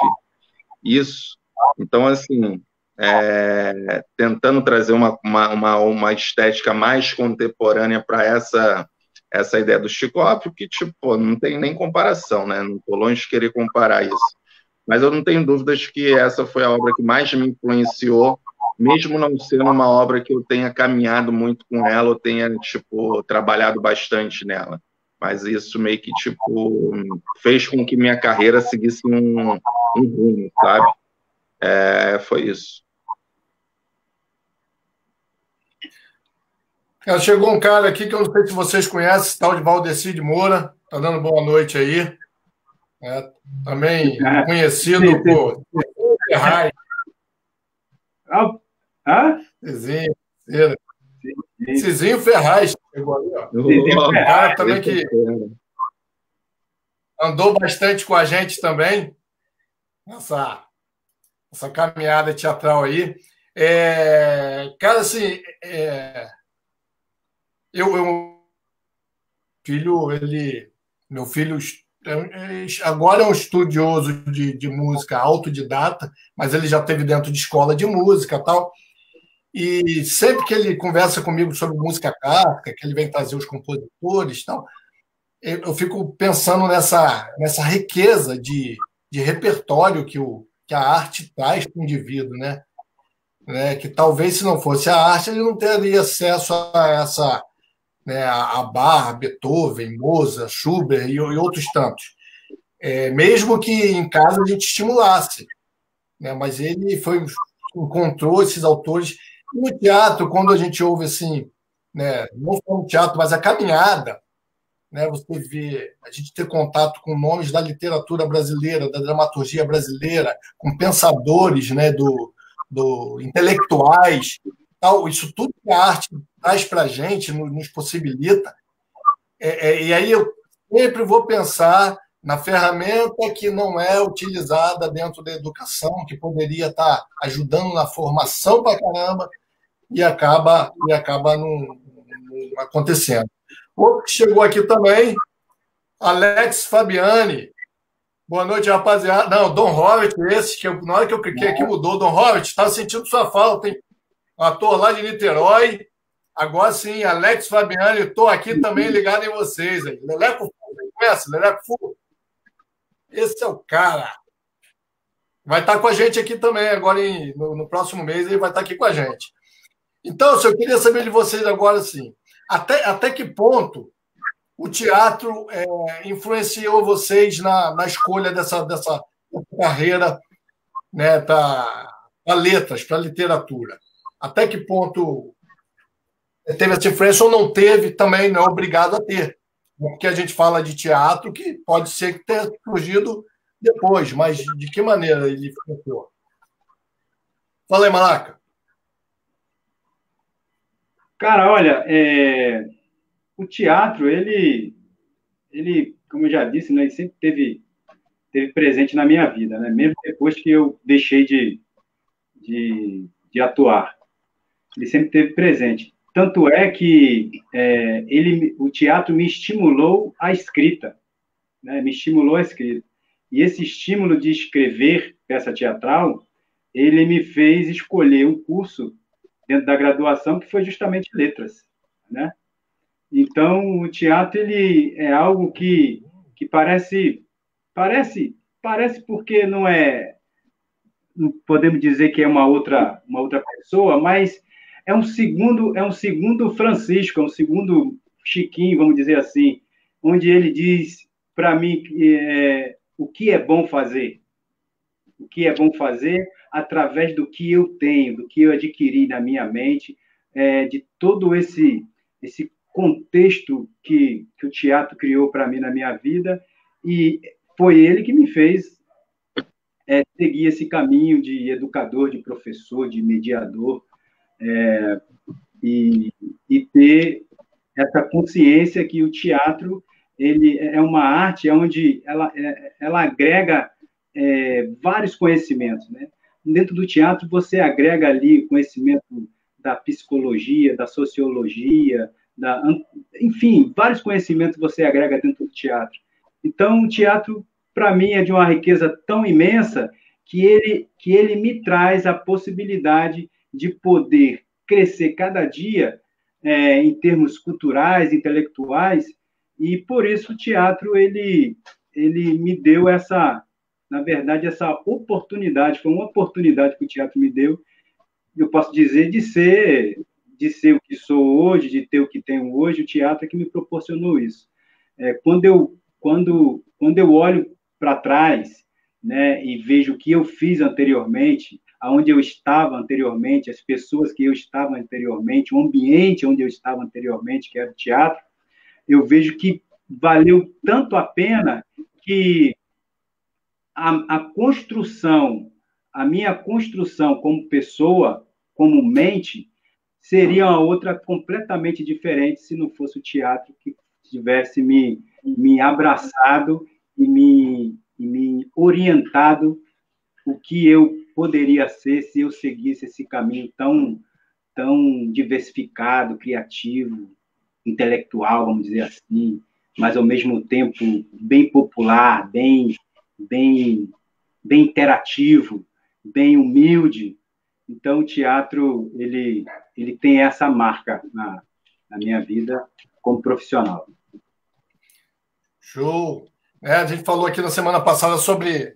isso. Então, assim, tentando trazer uma estética mais contemporânea para essa ideia do Chico, óbvio que, tipo, não tem nem comparação, né? Não estou longe de querer comparar isso. Mas eu não tenho dúvidas que essa foi a obra que mais me influenciou, mesmo não sendo uma obra que eu tenha caminhado muito com ela, ou tenha, tipo, trabalhado bastante nela. Mas isso meio que, tipo, fez com que minha carreira seguisse um rumo, sabe? Foi isso. Chegou um cara aqui que eu não sei se vocês conhecem, tal de Valdeci de Moura, tá dando boa noite aí. Também conhecido por Ferraz. Cizinho Ferraz chegou ali, ó. Um cara também que andou bastante com a gente também nessa caminhada teatral aí. Cara, assim, meu filho agora é um estudioso de música autodidata, mas ele já esteve dentro de escola de música e tal. E sempre que ele conversa comigo sobre música clássica, que ele vem trazer os compositores e tal, eu fico pensando nessa riqueza de repertório que a arte traz para o indivíduo, né? Que talvez, se não fosse a arte, ele não teria acesso a essa, né, a Bach, Beethoven, Mozart, Schubert e outros tantos. Mesmo que em casa a gente estimulasse, né? Mas ele encontrou esses autores. No teatro, quando a gente ouve assim, né, não só no teatro, mas a caminhada, né, você vê a gente ter contato com nomes da literatura brasileira, da dramaturgia brasileira, com pensadores, né, do intelectuais, tal, isso tudo que a arte traz para a gente, nos possibilita. E aí eu sempre vou pensar na ferramenta que não é utilizada dentro da educação, que poderia estar ajudando na formação para caramba, e acaba não acontecendo. Outro que chegou aqui também, Alex Fabiani. Boa noite, rapaziada. Não, Dom Robert, na hora que eu cliquei aqui mudou. Dom Robert, estava sentindo sua falta, hein? Um ator lá de Niterói. Agora sim, Alex Fabiani, estou aqui também ligado em vocês. Aí. Leleco Fu, conhece? Leleco Fu? Esse é o cara. Vai estar com a gente aqui também, agora no próximo mês, ele vai estar aqui com a gente. Então, eu queria saber de vocês agora, assim, até que ponto o teatro influenciou vocês na escolha dessa carreira, né, para letras, para literatura? Até que ponto teve essa influência ou não teve, também não é obrigado a ter? Porque a gente fala de teatro que pode ser que tenha surgido depois, mas de que maneira ele influenciou? Fala aí, Malaca. Cara, olha, o teatro, ele, como eu já disse, né, ele sempre teve presente na minha vida, né, mesmo depois que eu deixei de atuar. Ele sempre teve presente. Tanto é que o teatro me estimulou à escrita, né, me estimulou à escrita. E esse estímulo de escrever peça teatral, ele me fez escolher um curso dentro da graduação, que foi justamente letras, né? Então, o teatro, ele é algo que parece porque não podemos dizer que é uma outra pessoa, mas é um segundo Francisco, é um segundo Chiquinho, vamos dizer assim, onde ele diz para mim o que é bom fazer. O que é bom fazer através do que eu tenho, do que eu adquiri na minha mente, de todo esse contexto que o teatro criou para mim na minha vida, e foi ele que me fez seguir esse caminho de educador, de professor, de mediador, e ter essa consciência que o teatro ele é uma arte onde ela agrega vários conhecimentos, né? Dentro do teatro, você agrega ali conhecimento da psicologia, da sociologia, enfim, vários conhecimentos você agrega dentro do teatro. Então, o teatro, para mim, é de uma riqueza tão imensa que ele me traz a possibilidade de poder crescer cada dia em termos culturais, intelectuais, e por isso o teatro ele me deu na verdade, essa oportunidade, foi uma oportunidade que o teatro me deu, eu posso dizer, de ser o que sou hoje, de ter o que tenho hoje, o teatro é que me proporcionou isso. Quando eu olho para trás, né, e vejo o que eu fiz anteriormente, aonde eu estava anteriormente, as pessoas que eu estava anteriormente, o ambiente onde eu estava anteriormente, que era o teatro, eu vejo que valeu tanto a pena que a construção, a minha construção como pessoa, como mente, seria uma outra completamente diferente se não fosse o teatro que tivesse me abraçado e me orientado o que eu poderia ser se eu seguisse esse caminho tão diversificado, criativo, intelectual, vamos dizer assim, mas ao mesmo tempo bem popular, bem interativo, bem humilde. Então, o teatro ele tem essa marca na minha vida como profissional. Show! A gente falou aqui na semana passada sobre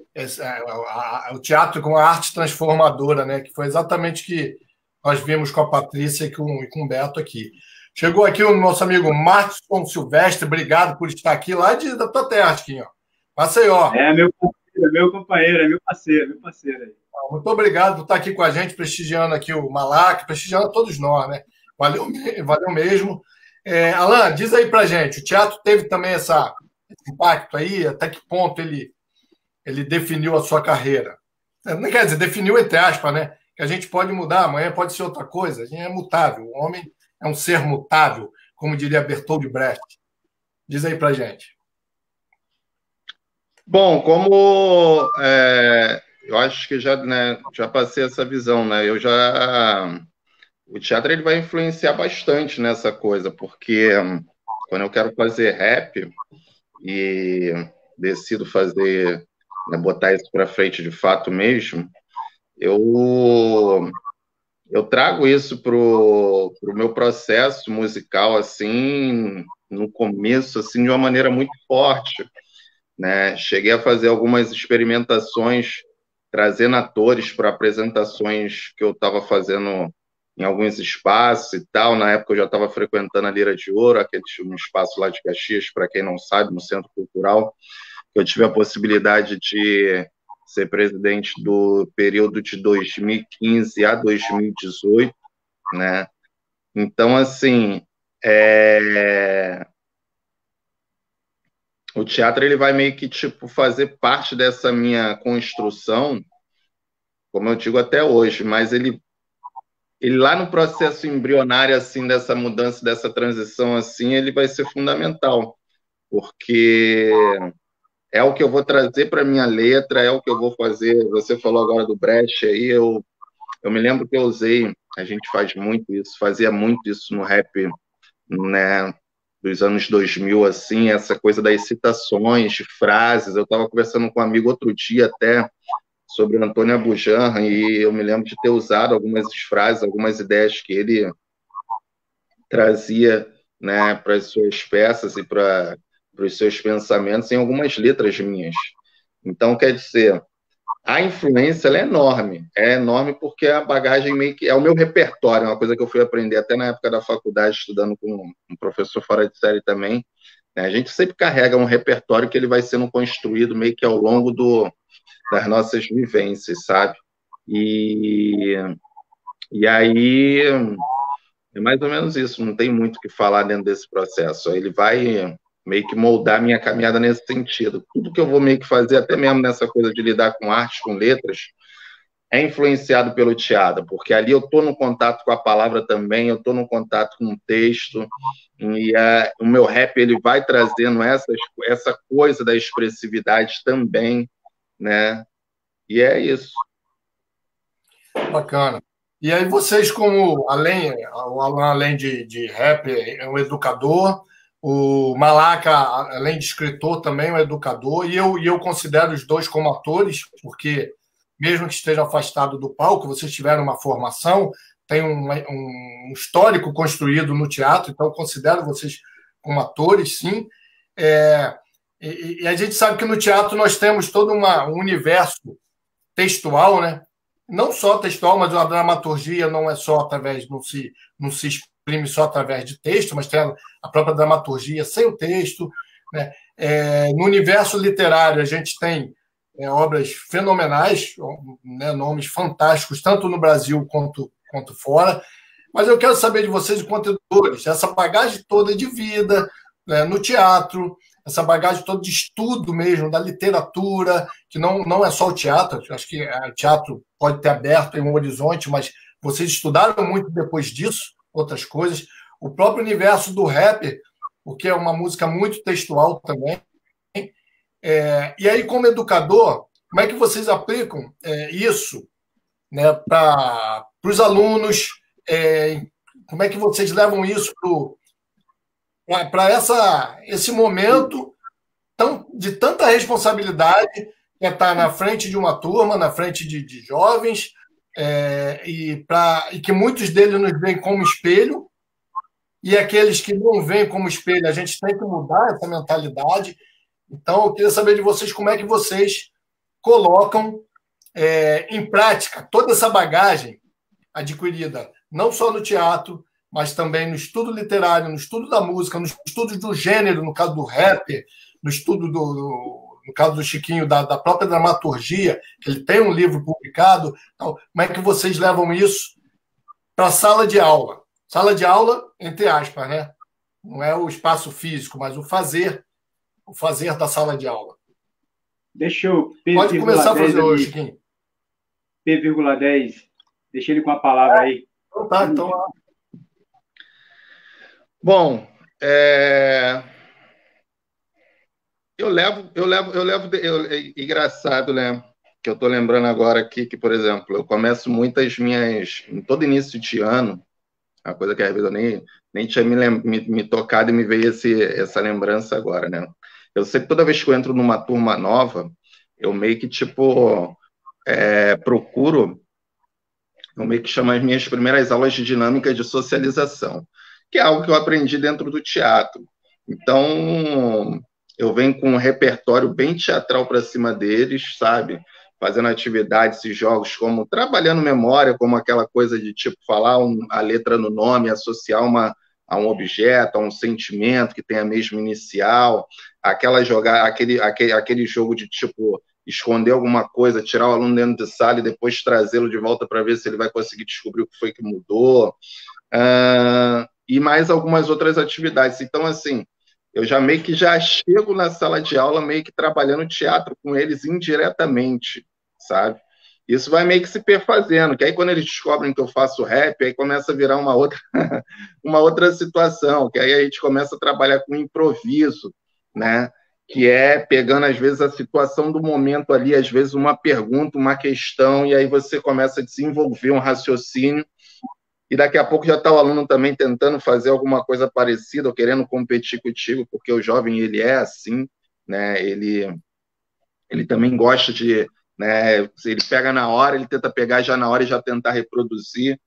o teatro como a arte transformadora, né? Que foi exatamente o que nós vimos com a Patrícia e com o Beto aqui. Chegou aqui o nosso amigo Marcos Silvestre, obrigado por estar aqui, lá da tua terra, Chiquinho. Maceió. Meu companheiro, meu parceiro aí. Muito obrigado por estar aqui com a gente, prestigiando aqui o Malac, prestigiando a todos nós, né? Valeu mesmo. Alan, diz aí pra gente, o teatro teve também esse impacto aí? Até que ponto ele definiu a sua carreira? Não quer dizer, definiu entre aspas, né? Que a gente pode mudar, amanhã pode ser outra coisa, a gente é mutável, o homem é um ser mutável, como diria Bertold Brecht. Diz aí pra gente. Bom, como eu acho que já passei essa visão, né? O teatro ele vai influenciar bastante nessa coisa, porque quando eu quero fazer rap e decido fazer, né, botar isso para frente de fato mesmo, eu trago isso pro meu processo musical assim, no começo assim de uma maneira muito forte, né? Cheguei a fazer algumas experimentações, trazendo atores para apresentações que eu estava fazendo em alguns espaços e tal. Na época eu já estava frequentando a Lira de Ouro, um espaço lá de Caxias, para quem não sabe, no Centro Cultural. Eu tive a possibilidade de ser presidente do período de 2015 a 2018, né? Então, assim, o teatro ele vai meio que tipo fazer parte dessa minha construção, como eu digo até hoje, mas ele lá no processo embrionário assim dessa mudança, dessa transição assim, ele vai ser fundamental, porque é o que eu vou trazer para minha letra, é o que eu vou fazer. Você falou agora do Brecht aí, eu me lembro que eu usei, a gente faz muito isso, fazia muito isso no rap, né, dos anos 2000, assim, essa coisa das citações de frases. Eu estava conversando com um amigo outro dia até sobre o Antônio Abujamra, e eu me lembro de ter usado algumas frases, algumas ideias que ele trazia, né, para as suas peças e para os seus pensamentos em algumas letras minhas. Então, quer dizer, a influência ela é enorme porque a bagagem meio que é o meu repertório, uma coisa que eu fui aprender até na época da faculdade, estudando com um professor fora de série também, né? A gente sempre carrega um repertório que ele vai sendo construído meio que ao longo das nossas vivências, sabe? E aí é mais ou menos isso, não tem muito o que falar dentro desse processo. Ele vai meio que moldar minha caminhada nesse sentido. Tudo que eu vou meio que fazer, até mesmo nessa coisa de lidar com arte, com letras, é influenciado pelo teatro, porque ali eu estou no contato com a palavra também, eu estou no contato com o texto, e o meu rap ele vai trazendo essa coisa da expressividade também, né? E é isso. Bacana. E aí vocês, como o Alan, além de rap, é um educador, o Malaca, além de escritor, também é um educador, e eu considero os dois como atores, porque mesmo que estejam afastados do palco, vocês tiveram uma formação, tem um histórico construído no teatro, então eu considero vocês como atores, sim. E a gente sabe que no teatro nós temos todo um universo textual, né? Não só textual, mas a dramaturgia não é só através, não se exprime só através de texto, mas tem a própria dramaturgia sem o texto, né? No universo literário, a gente tem obras fenomenais, né? Nomes fantásticos, tanto no Brasil quanto fora. Mas eu quero saber de vocês, enquanto editores, essa bagagem toda de vida, né, no teatro, essa bagagem toda de estudo mesmo, da literatura, que não é só o teatro, acho que o teatro pode ter aberto em um horizonte, mas vocês estudaram muito depois disso, outras coisas. O próprio universo do rap, porque é uma música muito textual também. E aí, como educador, como é que vocês aplicam isso, né, para os alunos? Como é que vocês levam isso para esse momento de tanta responsabilidade, que é estar na frente de uma turma, na frente de jovens, e que muitos deles nos veem como espelho, e aqueles que não veem como espelho, a gente tem que mudar essa mentalidade. Então, eu queria saber de vocês como é que vocês colocam em prática toda essa bagagem adquirida, não só no teatro, mas também no estudo literário, no estudo da música, no estudo do gênero, no caso do rap, no estudo no caso do Chiquinho, da própria dramaturgia, que ele tem um livro publicado. Então, como é que vocês levam isso para a sala de aula? Sala de aula, entre aspas, né? Não é o espaço físico, mas o fazer da sala de aula. Deixa eu... Pode começar a fazer hoje, Chiquinho. P,10. Deixa ele com a palavra aí. Então lá. Bom, engraçado, né? Que eu estou lembrando agora aqui que, por exemplo, eu começo muitas em todo início de ano, uma coisa que às vezes eu nem tinha me tocado e me veio essa lembrança agora, né? Eu sei que toda vez que eu entro numa turma nova, eu meio que, procuro, eu meio que chamo as minhas primeiras aulas de dinâmica de socialização, que é algo que eu aprendi dentro do teatro. Então, eu venho com um repertório bem teatral para cima deles, sabe? Fazendo atividades e jogos, como trabalhando memória, como aquela coisa de falar a letra no nome, associar a um objeto, a um sentimento que tem a mesma inicial, aquele jogo de esconder alguma coisa, tirar o aluno dentro de sala e depois trazê-lo de volta para ver se ele vai conseguir descobrir o que foi que mudou, e mais algumas outras atividades. Então, assim, eu já meio que já chego na sala de aula meio que trabalhando teatro com eles indiretamente, sabe? Isso vai meio que se perfazendo, que aí quando eles descobrem que eu faço rap, aí começa a virar uma outra situação, que aí a gente começa a trabalhar com improviso, né? Que é pegando, às vezes, a situação do momento ali, às vezes uma pergunta, uma questão, e aí você começa a desenvolver um raciocínio, e daqui a pouco já está o aluno também tentando fazer alguma coisa parecida, ou querendo competir contigo, porque o jovem, ele é assim, né? Ele também gosta de... né? Ele pega na hora, ele tenta pegar já na hora e já tentar reproduzir.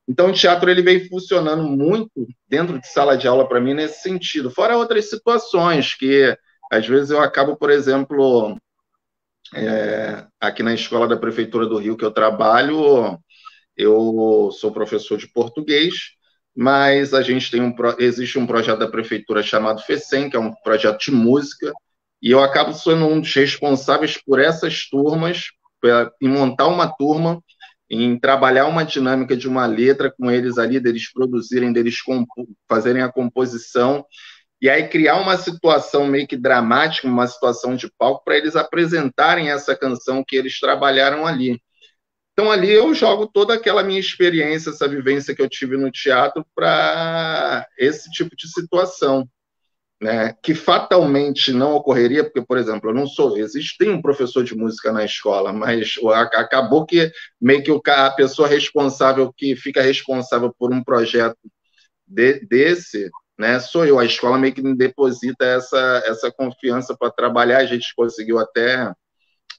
Então, o teatro ele vem funcionando muito dentro de sala de aula para mim nesse sentido. Fora outras situações que, às vezes, eu acabo, por exemplo, aqui na escola da Prefeitura do Rio que eu trabalho, eu sou professor de português, mas a gente existe um projeto da Prefeitura chamado FECEM, que é um projeto de música, e eu acabo sendo um dos responsáveis por essas turmas, em montar uma turma, em trabalhar uma dinâmica de uma letra com eles ali, deles produzirem, deles fazerem a composição, e aí criar uma situação meio que dramática, uma situação de palco, para eles apresentarem essa canção que eles trabalharam ali. Então, ali eu jogo toda aquela minha experiência, essa vivência que eu tive no teatro para esse tipo de situação, né, que fatalmente não ocorreria, porque, por exemplo, eu não sou, tem um professor de música na escola, mas acabou que meio que a pessoa responsável, que fica responsável por um projeto desse, né, sou eu. A escola meio que me deposita essa confiança para trabalhar. A gente conseguiu até,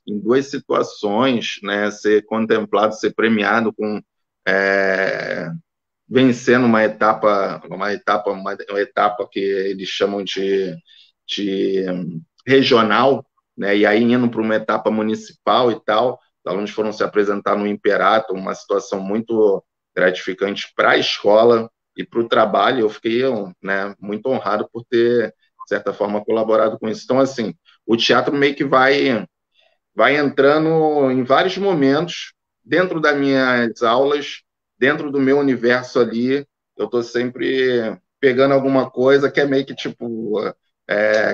em 2 situações, né, ser contemplado, ser premiado com... vencendo uma etapa que eles chamam de regional, né? E aí indo para uma etapa municipal e tal, os alunos foram se apresentar no Imperato, uma situação muito gratificante para a escola e para o trabalho. Eu fiquei, né, muito honrado por ter, de certa forma, colaborado com isso. Então, assim, o teatro meio que vai entrando em vários momentos dentro das minhas aulas, dentro do meu universo ali. Eu estou sempre pegando alguma coisa que é meio que tipo...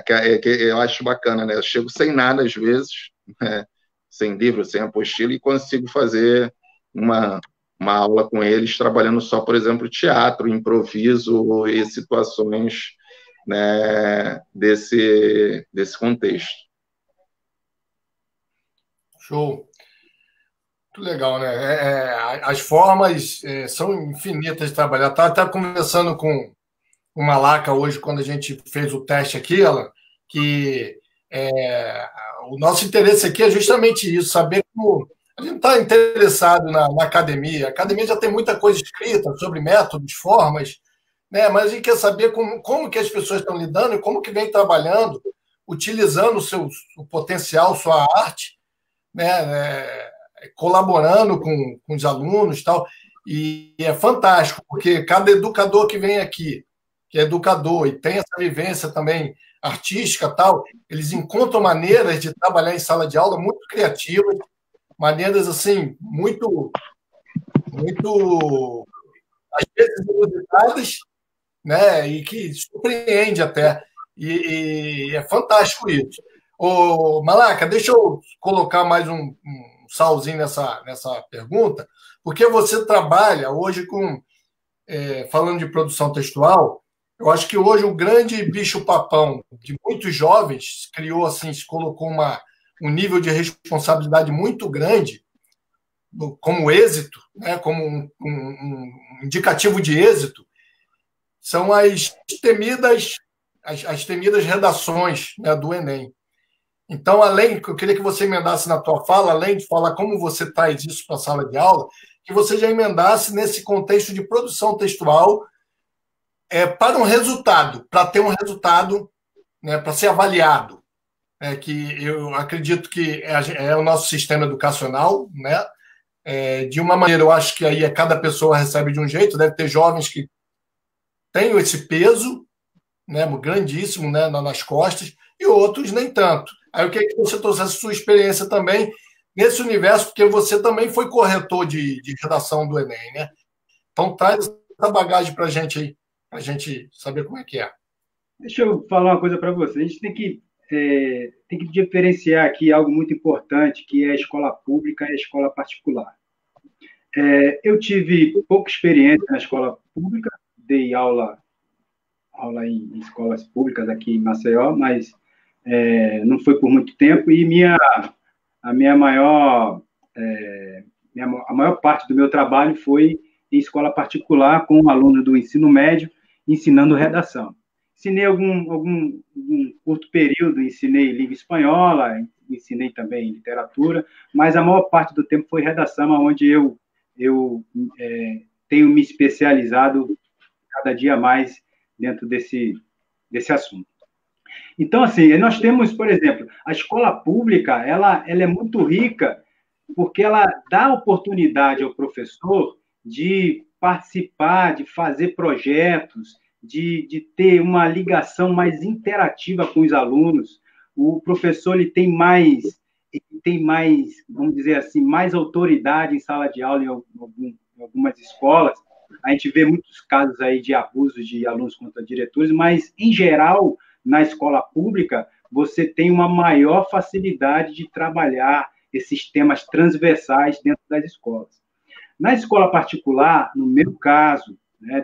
que eu acho bacana, né? Eu chego sem nada, às vezes, né? Sem livro, sem apostila, e consigo fazer uma aula com eles, trabalhando só, por exemplo, teatro, improviso e situações, né, desse contexto. Show. Muito legal, né? As formas são infinitas de trabalhar. Estava até conversando com o Malaca hoje, quando a gente fez o teste aqui, Alan, que o nosso interesse aqui é justamente isso, saber como... A gente está interessado na academia. A academia já tem muita coisa escrita sobre métodos, formas, né? Mas a gente quer saber como que as pessoas estão lidando e como que vem trabalhando, utilizando o potencial, sua arte, né? Colaborando com os alunos e tal. E é fantástico, porque cada educador que vem aqui, que é educador e tem essa vivência também artística tal, eles encontram maneiras de trabalhar em sala de aula muito criativas, maneiras assim muito às vezes inusitadas, né, e que surpreende até, e é fantástico isso. Ô, Malaca, deixa eu colocar mais um salzinho nessa pergunta, porque você trabalha hoje falando de produção textual. Eu acho que hoje o grande bicho-papão de muitos jovens criou, assim, se colocou um nível de responsabilidade muito grande como êxito, né, como um indicativo de êxito, são as temidas redações, né, do Enem. Então, eu queria que você emendasse na tua fala, além de falar como você traz isso para a sala de aula, que você já emendasse nesse contexto de produção textual para um resultado, para ter um resultado, né, para ser avaliado, né, que eu acredito que é o nosso sistema educacional, né? De uma maneira, eu acho que aí cada pessoa recebe de um jeito, deve ter jovens que têm esse peso, né, grandíssimo, né, nas costas, e outros nem tanto. Aí eu queria que você trouxesse a sua experiência também nesse universo, porque você também foi corretor de redação do Enem, né? Então traz essa bagagem para a gente aí, para a gente saber como é que é. Deixa eu falar uma coisa para você. A gente tem que diferenciar aqui algo muito importante, que é a escola pública e a escola particular. Eu tive pouca experiência na escola pública, dei aula em escolas públicas aqui em Maceió, mas não foi por muito tempo, e a maior parte do meu trabalho foi em escola particular, com alunos do ensino médio, ensinando redação. Ensinei algum curto período, ensinei língua espanhola, ensinei também literatura, mas a maior parte do tempo foi redação, onde eu tenho me especializado cada dia mais dentro desse assunto. Então, assim, nós temos, por exemplo, a escola pública, ela é muito rica porque ela dá oportunidade ao professor de participar, de fazer projetos, de ter uma ligação mais interativa com os alunos. O professor ele tem mais, vamos dizer assim, mais autoridade em sala de aula em algumas escolas. A gente vê muitos casos aí de abusos de alunos contra diretores, mas, em geral, na escola pública, você tem uma maior facilidade de trabalhar esses temas transversais dentro das escolas. Na escola particular, no meu caso, né,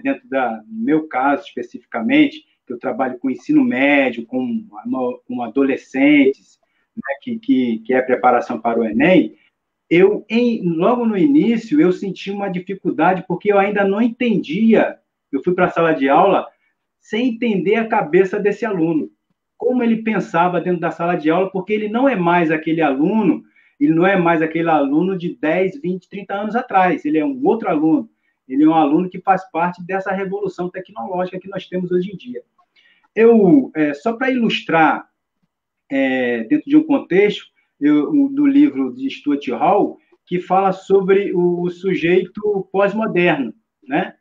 no meu caso especificamente, que eu trabalho com ensino médio, com adolescentes, né, que é preparação para o Enem, logo no início, eu senti uma dificuldade, porque eu ainda não entendia. Eu fui para a sala de aula sem entender a cabeça desse aluno, como ele pensava dentro da sala de aula, porque ele não é mais aquele aluno, ele não é mais aquele aluno de 10, 20, 30 anos atrás, ele é um outro aluno, ele é um aluno que faz parte dessa revolução tecnológica que nós temos hoje em dia. Só para ilustrar, dentro de um contexto, do livro de Stuart Hall, que fala sobre o sujeito pós-moderno, né?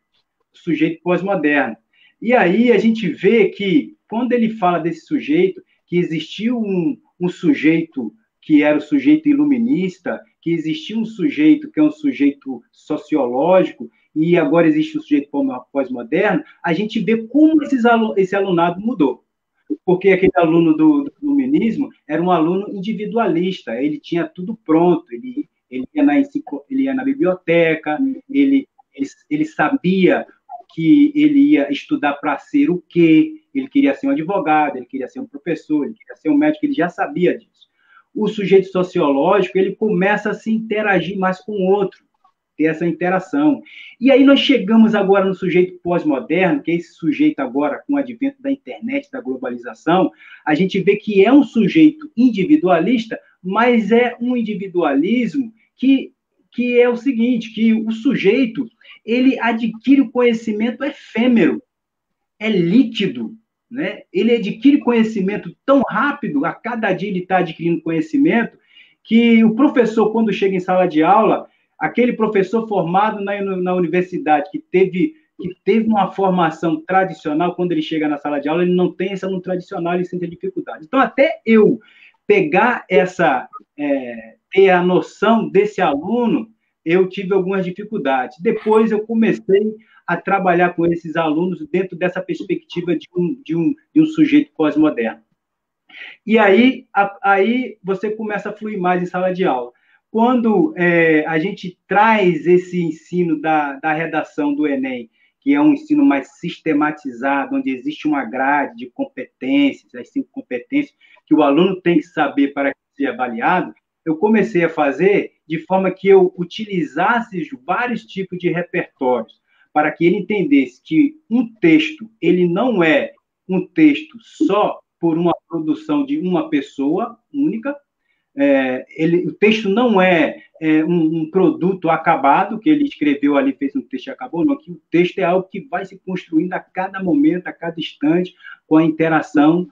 O sujeito pós-moderno. E aí a gente vê que, quando ele fala desse sujeito, que existiu um sujeito que era o sujeito iluminista, que existia um sujeito que é um sujeito sociológico, e agora existe o sujeito pós-moderno, a gente vê como esse alunado mudou. Porque aquele aluno do iluminismo era um aluno individualista, ele tinha tudo pronto, ele ia na biblioteca, ele sabia que ele ia estudar para ser o quê, ele queria ser um advogado, ele queria ser um professor, ele queria ser um médico, ele já sabia disso. O sujeito sociológico, ele começa a se interagir mais com o outro, ter essa interação. E aí nós chegamos agora no sujeito pós-moderno, que é esse sujeito agora, com o advento da internet, da globalização, a gente vê que é um sujeito individualista, mas é um individualismo que é o seguinte, que o sujeito, ele adquire o conhecimento efêmero, é líquido, né? Ele adquire conhecimento tão rápido, a cada dia ele está adquirindo conhecimento, que o professor, quando chega em sala de aula, aquele professor formado na universidade, que teve uma formação tradicional, quando ele chega na sala de aula, ele não tem esse aluno tradicional, ele sente dificuldade. Então, até eu pegar ter a noção desse aluno, eu tive algumas dificuldades. Depois eu comecei a trabalhar com esses alunos dentro dessa perspectiva de um sujeito pós-moderno. E aí você começa a fluir mais em sala de aula. Quando a gente traz esse ensino da redação do Enem, que é um ensino mais sistematizado, onde existe uma grade de competências, as 5 competências que o aluno tem que saber para ser avaliado, eu comecei a fazer de forma que eu utilizasse vários tipos de repertórios, para que ele entendesse que um texto, ele não é um texto só por uma produção de uma pessoa única, o texto não é um produto acabado, que ele escreveu ali, fez um texto e acabou, não, que o texto é algo que vai se construindo a cada momento, a cada instante, com a interação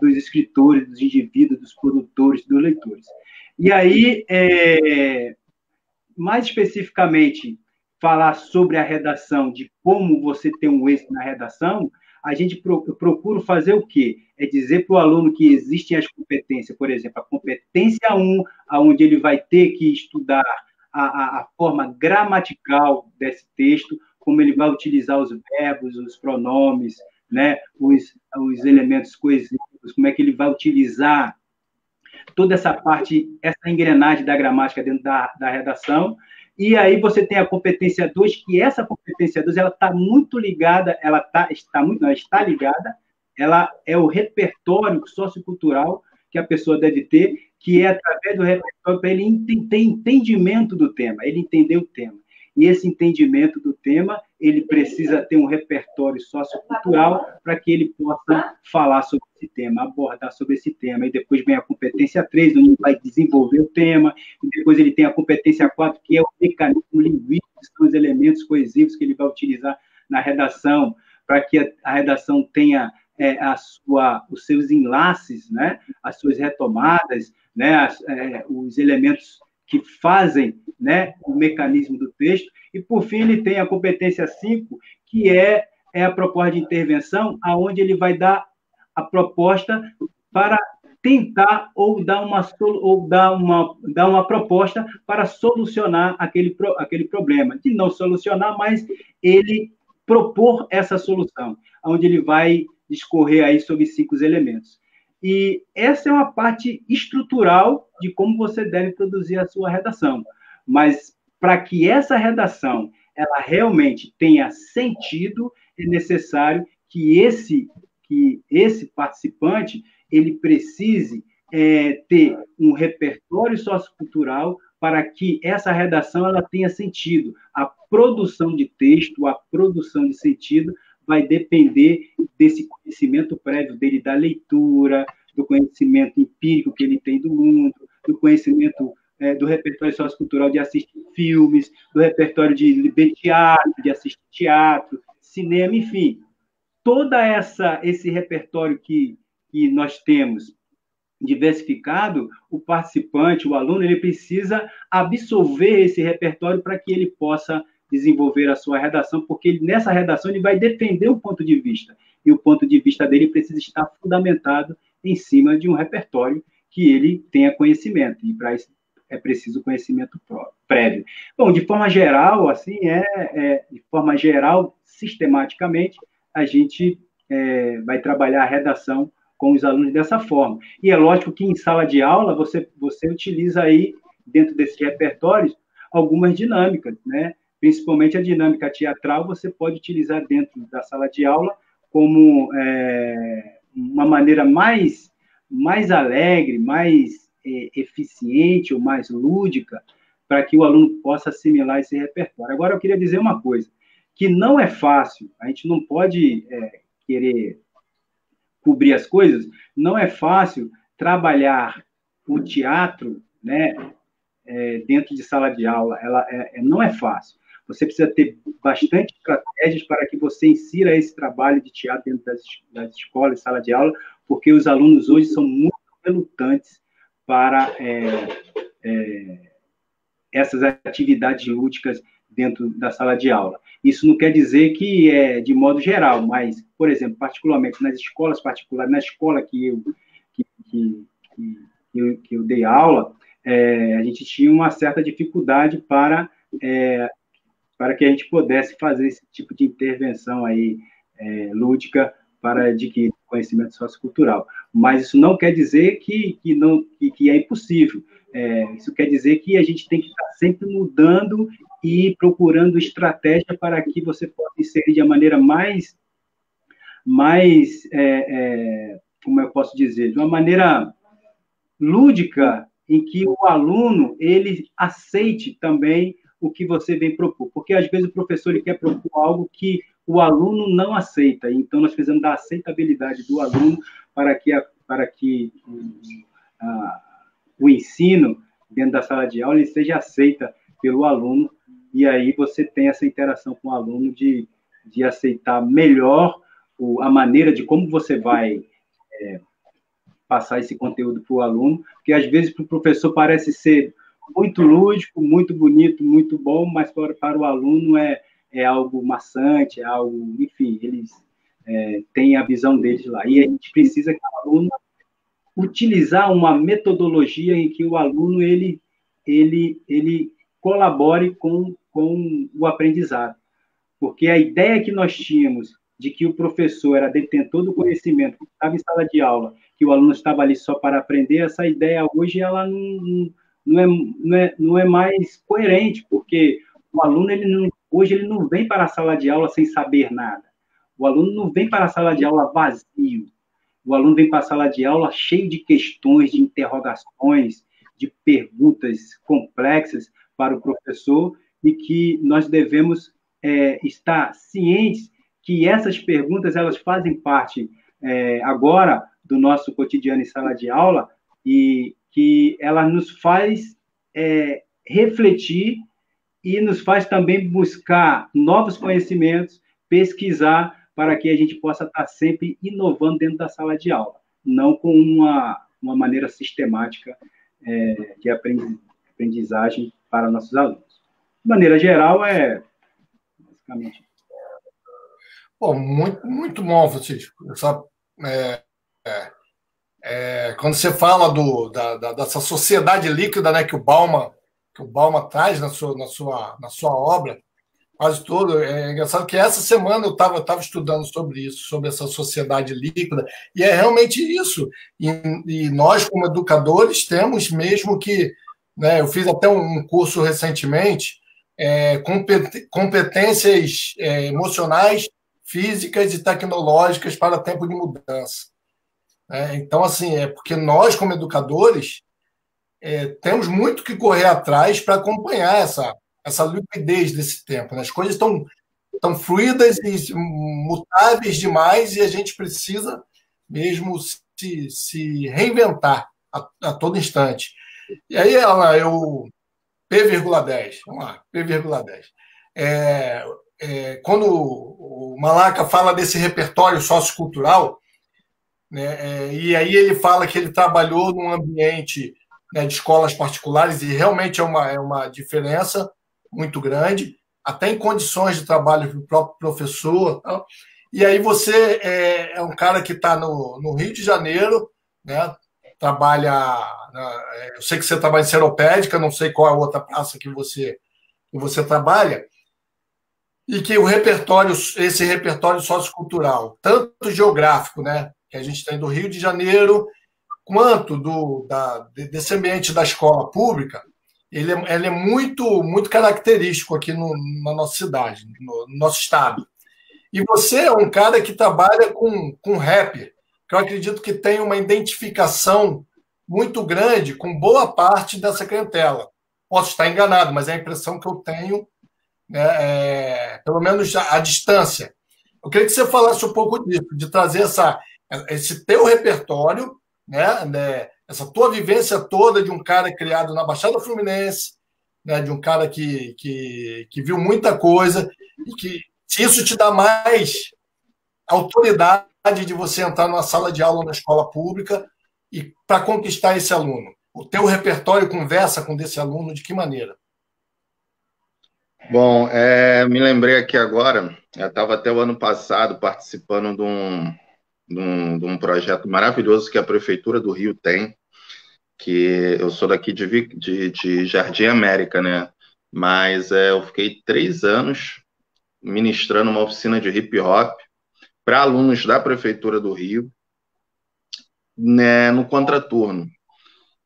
dos escritores, dos indivíduos, dos produtores, dos leitores. E aí, mais especificamente, falar sobre a redação, de como você tem um êxito na redação, a gente procura fazer o quê? É dizer para o aluno que existem as competências, por exemplo, a competência 1, onde ele vai ter que estudar a forma gramatical desse texto, como ele vai utilizar os verbos, os pronomes, né, os elementos coesivos, como é que ele vai utilizar toda essa parte, essa engrenagem da gramática dentro da redação. E aí você tem a competência 2, que essa competência 2 ela está muito ligada, está ligada, ela é o repertório sociocultural que a pessoa deve ter, que é através do repertório para ele ter entendimento do tema, ele entender o tema. E esse entendimento do tema, ele precisa ter um repertório sociocultural para que ele possa falar sobre esse tema, abordar sobre esse tema. E depois vem a competência 3, onde ele vai desenvolver o tema. E depois ele tem a competência 4, que é o mecanismo linguístico, que são os elementos coesivos que ele vai utilizar na redação, para que a redação tenha os seus enlaces, né? As suas retomadas, né? Os elementos que fazem, né, o mecanismo do texto, e, por fim, ele tem a competência 5, que é a proposta de intervenção, aonde ele vai dar a proposta para tentar ou dar uma proposta para solucionar aquele problema. De não solucionar, mas ele propor essa solução, onde ele vai discorrer aí sobre 5 elementos. E essa é uma parte estrutural de como você deve produzir a sua redação. Mas, para que essa redação ela realmente tenha sentido, é necessário que esse participante ele precise ter um repertório sociocultural para que essa redação ela tenha sentido. A produção de texto, a produção de sentido vai depender desse conhecimento prévio dele da leitura, do conhecimento empírico que ele tem do mundo, do conhecimento do repertório sociocultural de assistir filmes, do repertório de ver teatro, de assistir teatro, cinema, enfim. Todo esse repertório que nós temos diversificado, o participante, o aluno, ele precisa absorver esse repertório para que ele possa desenvolver a sua redação, porque nessa redação ele vai defender um ponto de vista, e o ponto de vista dele precisa estar fundamentado em cima de um repertório que ele tenha conhecimento, e para isso é preciso conhecimento prévio. Bom, de forma geral, assim, de forma geral, sistematicamente, a gente vai trabalhar a redação com os alunos dessa forma. E é lógico que em sala de aula você utiliza aí, dentro desses repertórios, algumas dinâmicas, né? Principalmente a dinâmica teatral, você pode utilizar dentro da sala de aula como uma maneira mais alegre, mais eficiente ou mais lúdica, para que o aluno possa assimilar esse repertório. Agora, eu queria dizer uma coisa, que não é fácil, a gente não pode querer cobrir as coisas, não é fácil trabalhar o teatro, né, dentro de sala de aula, não é fácil. Você precisa ter bastante estratégias para que você insira esse trabalho de teatro dentro das escolas, sala de aula, porque os alunos hoje são muito relutantes para essas atividades lúdicas dentro da sala de aula. Isso não quer dizer que é de modo geral, mas, por exemplo, particularmente nas escolas particulares, na escola que eu dei aula, a gente tinha uma certa dificuldade para que a gente pudesse fazer esse tipo de intervenção aí, lúdica para adquirir conhecimento sociocultural. Mas isso não quer dizer que é impossível. Isso quer dizer que a gente tem que estar sempre mudando e procurando estratégia para que você possa inserir de uma maneira mais como eu posso dizer, de uma maneira lúdica, em que o aluno ele aceite também o que você vem propor. Porque, às vezes, o professor ele quer propor algo que o aluno não aceita. Então, nós precisamos da aceitabilidade do aluno para que o ensino dentro da sala de aula ele seja aceita pelo aluno, e aí você tem essa interação com o aluno de aceitar melhor a maneira de como você vai passar esse conteúdo para o aluno, porque às vezes para o professor parece ser muito lúdico, muito bonito, muito bom, mas para o aluno é algo maçante, é algo, enfim, eles têm a visão deles lá. E a gente precisa que o aluno utilizar uma metodologia em que o aluno ele colabore com o aprendizado. Porque a ideia que nós tínhamos de que o professor era detentor do conhecimento, que estava em sala de aula, que o aluno estava ali só para aprender, essa ideia hoje ela não é mais coerente, porque o aluno hoje ele não vem para a sala de aula sem saber nada. O aluno não vem para a sala de aula vazio. O aluno vem para a sala de aula cheio de questões, de interrogações, de perguntas complexas para o professor, e que nós devemos estar cientes que essas perguntas elas fazem parte agora do nosso cotidiano em sala de aula, e que ela nos faz refletir e nos faz também buscar novos conhecimentos, pesquisar, para que a gente possa estar sempre inovando dentro da sala de aula, não com uma maneira sistemática de aprendizagem para nossos alunos. De maneira geral, basicamente. Bom, muito, muito bom, Francisco. Quando você fala dessa sociedade líquida, né, que o Bauman traz na sua obra, quase todo, é engraçado que essa semana eu estava estudando sobre isso, sobre essa sociedade líquida, e é realmente isso. E nós, como educadores, temos mesmo que, né, eu fiz até um curso recentemente, competências emocionais, físicas e tecnológicas para tempo de mudança. Então, assim, porque nós, como educadores, temos muito que correr atrás para acompanhar essa liquidez desse tempo. As coisas estão fluidas e mutáveis demais e a gente precisa mesmo se reinventar a todo instante. E aí, P,10, vamos lá, P,10. Quando o Malaca fala desse repertório sociocultural, né, e aí ele fala que ele trabalhou num ambiente, né, de escolas particulares, e realmente é uma diferença muito grande, até em condições de trabalho do próprio professor. Tal. E aí você é um cara que está no Rio de Janeiro, né, trabalha... eu sei que você trabalha em Seropédica, não sei qual é a outra praça que você trabalha, e que esse repertório sociocultural, tanto geográfico, né, que a gente tem do Rio de Janeiro, quanto desse ambiente da escola pública, ele é muito, muito característico aqui na nossa cidade, no nosso estado. E você é um cara que trabalha com rap, que eu acredito que tem uma identificação muito grande com boa parte dessa clientela. Posso estar enganado, mas é a impressão que eu tenho, né, pelo menos à distância. Eu queria que você falasse um pouco disso, de trazer esse teu repertório, né, essa tua vivência toda de um cara criado na Baixada Fluminense, né, de um cara que viu muita coisa, e que se isso te dá mais autoridade de você entrar numa sala de aula na escola pública e para conquistar esse aluno. O teu repertório conversa com desse aluno de que maneira? Bom, me lembrei aqui agora, eu estava até o ano passado participando de um projeto maravilhoso que a Prefeitura do Rio tem, que eu sou daqui de Jardim América, né? Mas eu fiquei 3 anos ministrando uma oficina de hip hop para alunos da Prefeitura do Rio, né, no contraturno.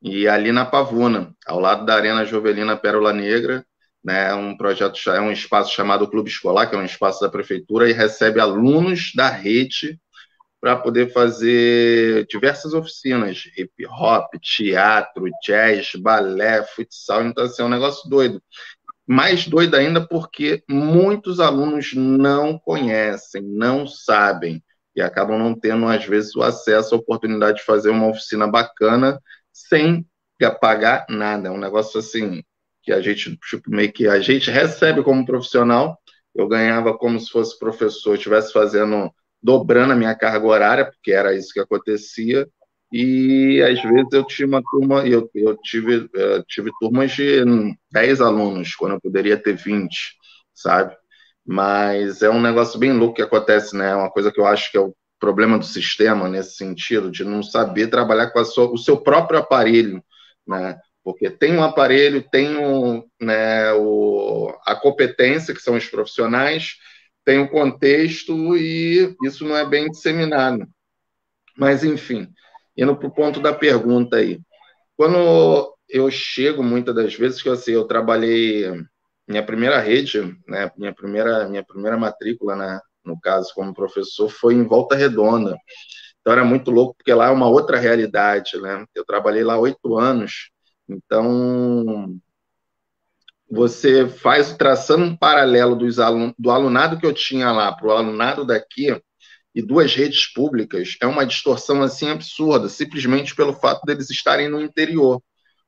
E ali na Pavuna, ao lado da Arena Jovelina Pérola Negra, né, um espaço chamado Clube Escolar, que é um espaço da Prefeitura, e recebe alunos da rede para poder fazer diversas oficinas, hip hop, teatro, jazz, balé, futsal. Então, assim, é um negócio doido. Mais doido ainda porque muitos alunos não conhecem, não sabem, e acabam não tendo, às vezes, o acesso à oportunidade de fazer uma oficina bacana sem pagar nada. É um negócio assim que a gente, tipo, meio que a gente recebe como profissional. Eu ganhava como se fosse professor, estivesse dobrando a minha carga horária, porque era isso que acontecia, e às vezes eu tinha uma turma, eu tive turmas de 10 alunos, quando eu poderia ter 20, sabe? Mas é um negócio bem louco que acontece, né? É uma coisa que eu acho que é o problema do sistema, nesse sentido, de não saber trabalhar com o seu próprio aparelho, né? Porque tem um aparelho, tem né, a competência, que são os profissionais, tem um contexto e isso não é bem disseminado. Mas, enfim, indo para o ponto da pergunta aí. Quando eu chego, muitas das vezes, que assim, eu trabalhei, minha primeira rede, né, minha primeira matrícula, né, no caso, como professor, foi em Volta Redonda. Então, era muito louco, porque lá é uma outra realidade, né? Eu trabalhei lá 8 anos, então você faz traçando um paralelo do alunado que eu tinha lá para o alunado daqui, e 2 redes públicas, é uma distorção assim absurda, simplesmente pelo fato deles estarem no interior,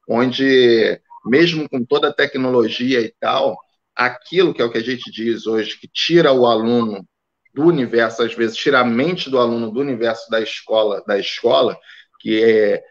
onde, mesmo com toda a tecnologia e tal, aquilo que é o que a gente diz hoje, que tira o aluno do universo, às vezes tira a mente do aluno do universo da escola, que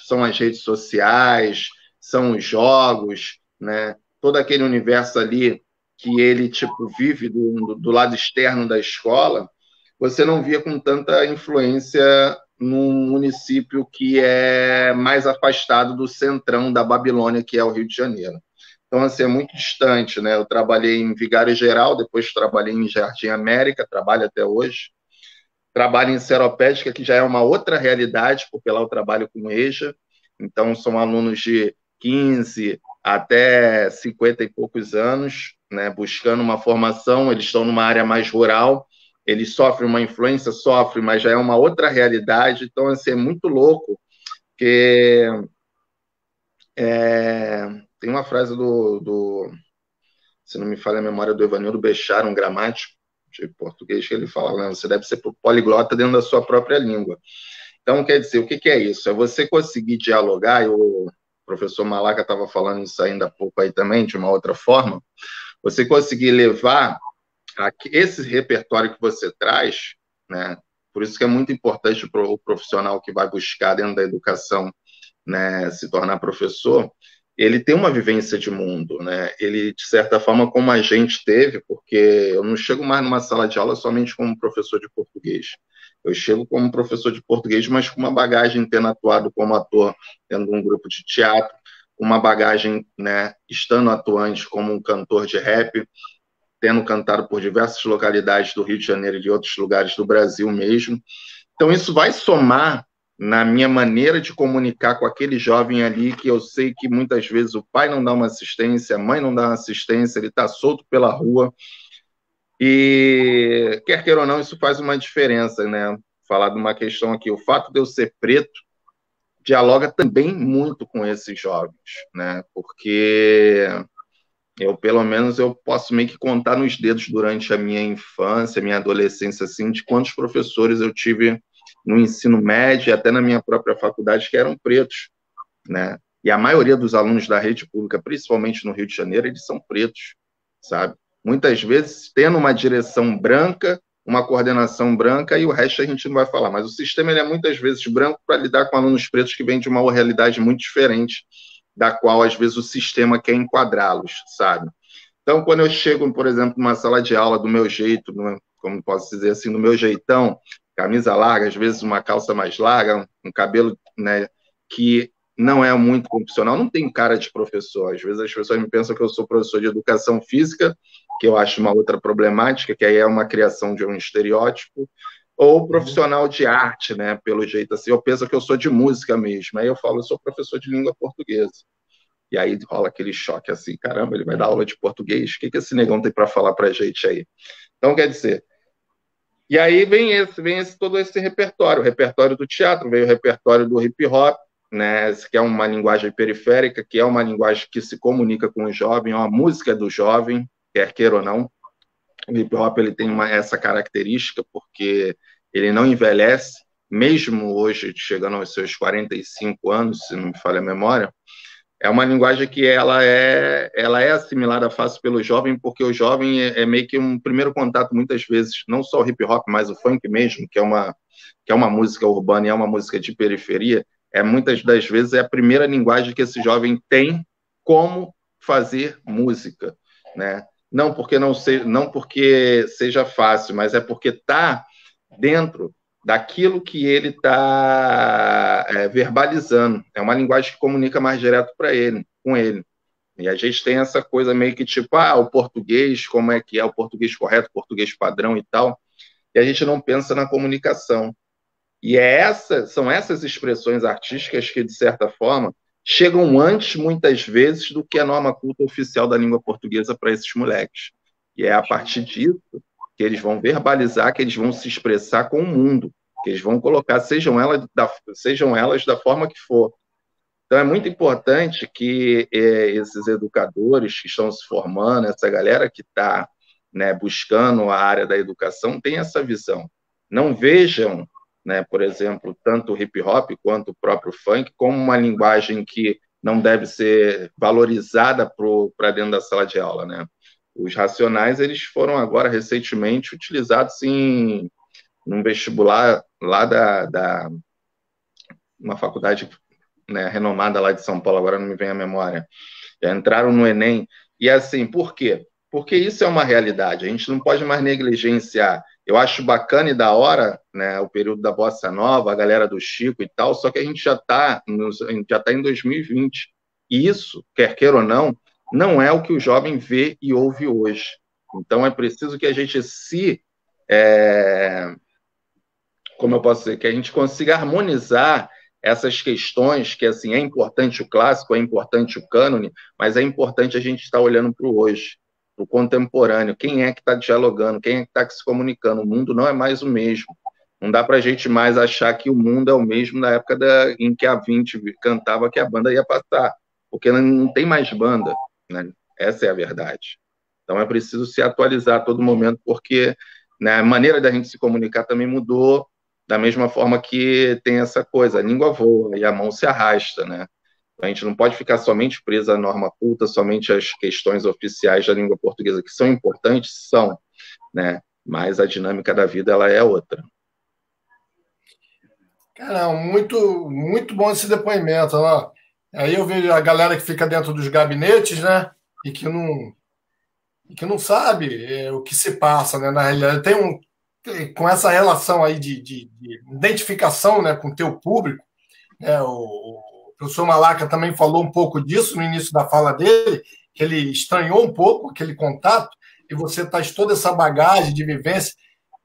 são as redes sociais, são os jogos, né? Todo aquele universo ali que ele tipo vive do lado externo da escola, você não via com tanta influência num município que é mais afastado do centrão da Babilônia, que é o Rio de Janeiro. Então, assim, é muito distante, né? Eu trabalhei em Vigário Geral, depois trabalhei em Jardim América, trabalho até hoje. Trabalho em Seropédica, que já é uma outra realidade, porque lá eu trabalho com EJA, então são alunos de 15 até 50 e poucos anos, né, buscando uma formação, eles estão numa área mais rural, eles sofrem uma influência, sofrem, mas já é uma outra realidade. Então, assim, é muito louco, porque tem uma frase se não me falha a memória, do Evanildo Bechara, um gramático de português, que ele fala, né, você deve ser poliglota dentro da sua própria língua. Então, quer dizer, o que é isso? É você conseguir dialogar, e o professor Malaca estava falando isso ainda há pouco aí também, de uma outra forma, você conseguir levar esse repertório que você traz, né? Por isso que é muito importante o profissional que vai buscar dentro da educação, né, se tornar professor, ele tem uma vivência de mundo, né? Ele, de certa forma, como a gente teve, porque eu não chego mais numa sala de aula somente como professor de português. Eu chego como professor de português, mas com uma bagagem tendo atuado como ator dentro de um grupo de teatro, uma bagagem, né, estando atuante como um cantor de rap, tendo cantado por diversas localidades do Rio de Janeiro e de outros lugares do Brasil mesmo. Então, isso vai somar na minha maneira de comunicar com aquele jovem ali, que eu sei que muitas vezes o pai não dá uma assistência, a mãe não dá uma assistência, ele está solto pela rua. E, quer queira ou não, isso faz uma diferença, né? Falar de uma questão aqui, o fato de eu ser preto dialoga também muito com esses jovens, né? Porque pelo menos, eu posso meio que contar nos dedos durante a minha infância, minha adolescência, assim, de quantos professores eu tive no ensino médio e até na minha própria faculdade que eram pretos, né? E a maioria dos alunos da rede pública, principalmente no Rio de Janeiro, eles são pretos, sabe? Muitas vezes tendo uma direção branca, uma coordenação branca, e o resto a gente não vai falar. Mas o sistema ele é muitas vezes branco para lidar com alunos pretos que vêm de uma realidade muito diferente da qual, às vezes, o sistema quer enquadrá-los, sabe? Então, quando eu chego, por exemplo, numa sala de aula do meu jeito, como posso dizer assim, do meu jeitão, camisa larga, às vezes uma calça mais larga, um cabelo, né, que não é muito profissional, não tem cara de professor. Às vezes as pessoas me pensam que eu sou professor de educação física, que eu acho uma outra problemática, que aí é uma criação de um estereótipo, ou profissional de arte, né, pelo jeito assim, eu penso que eu sou de música mesmo, aí eu falo, eu sou professor de língua portuguesa. E aí rola aquele choque assim, caramba, ele vai dar aula de português, o que esse negão tem para falar para a gente aí? Então, quer dizer, e aí vem todo esse repertório, o repertório do teatro, veio o repertório do hip hop, né, que é uma linguagem periférica, que é uma linguagem que se comunica com o jovem, é uma música do jovem, quer queira ou não. O hip hop ele tem essa característica, porque ele não envelhece, mesmo hoje, chegando aos seus 45 anos, se não me falha a memória. É uma linguagem que ela é assimilada fácil pelo jovem, porque o jovem é meio que um primeiro contato, muitas vezes, não só o hip hop, mas o funk mesmo, que é uma música urbana e é uma música de periferia, muitas das vezes é a primeira linguagem que esse jovem tem como fazer música, né? Não porque seja fácil, mas é porque está dentro daquilo que ele está verbalizando. É uma linguagem que comunica mais direto com ele. E a gente tem essa coisa meio que tipo, o português, como é que é o português correto, português padrão e tal, e a gente não pensa na comunicação. E são essas expressões artísticas que, de certa forma, chegam antes, muitas vezes, do que a norma culta oficial da língua portuguesa para esses moleques. E é a partir disso que eles vão verbalizar, que eles vão se expressar com o mundo, que eles vão colocar, sejam elas da forma que for. Então, é muito importante que esses educadores que estão se formando, essa galera que está, né, buscando a área da educação, tenha essa visão. Não vejam, né, por exemplo, tanto o hip hop quanto o próprio funk como uma linguagem que não deve ser valorizada para dentro da sala de aula, né? Os Racionais, eles foram agora recentemente utilizados num vestibular lá da uma faculdade, né, renomada lá de São Paulo, agora não me vem a memória. Já entraram no Enem. E assim, por quê? Porque isso é uma realidade, a gente não pode mais negligenciar. Eu acho bacana e da hora, né, o período da Bossa Nova, a galera do Chico e tal, só que a gente já está em 2020. E isso, quer queira ou não é o que o jovem vê e ouve hoje. Então, é preciso que a gente como eu posso dizer, que a gente consiga harmonizar essas questões, que assim, é importante o clássico, é importante o cânone, mas é importante a gente estar olhando para o hoje. para o contemporâneo. Quem é que está dialogando? Quem é que está se comunicando? O mundo não é mais o mesmo. Não dá para a gente mais achar que o mundo é o mesmo na época em que a 20 cantava que a banda ia passar, porque não tem mais banda, né? Essa é a verdade. Então é preciso se atualizar a todo momento, porque, né, a maneira da gente se comunicar também mudou, da mesma forma que tem essa coisa, a língua voa e a mão se arrasta, né? A gente não pode ficar somente preso à norma culta, somente às questões oficiais da língua portuguesa, que são importantes, são, né? Mas a dinâmica da vida, ela é outra. Cara, muito, muito bom esse depoimento. Ó. Aí eu vejo a galera que fica dentro dos gabinetes, né? E que não sabe o que se passa, né? Na realidade, com essa relação aí de identificação, né, com o teu público, né? O professor Malaca também falou um pouco disso no início da fala dele, que ele estranhou um pouco aquele contato, e você traz toda essa bagagem de vivência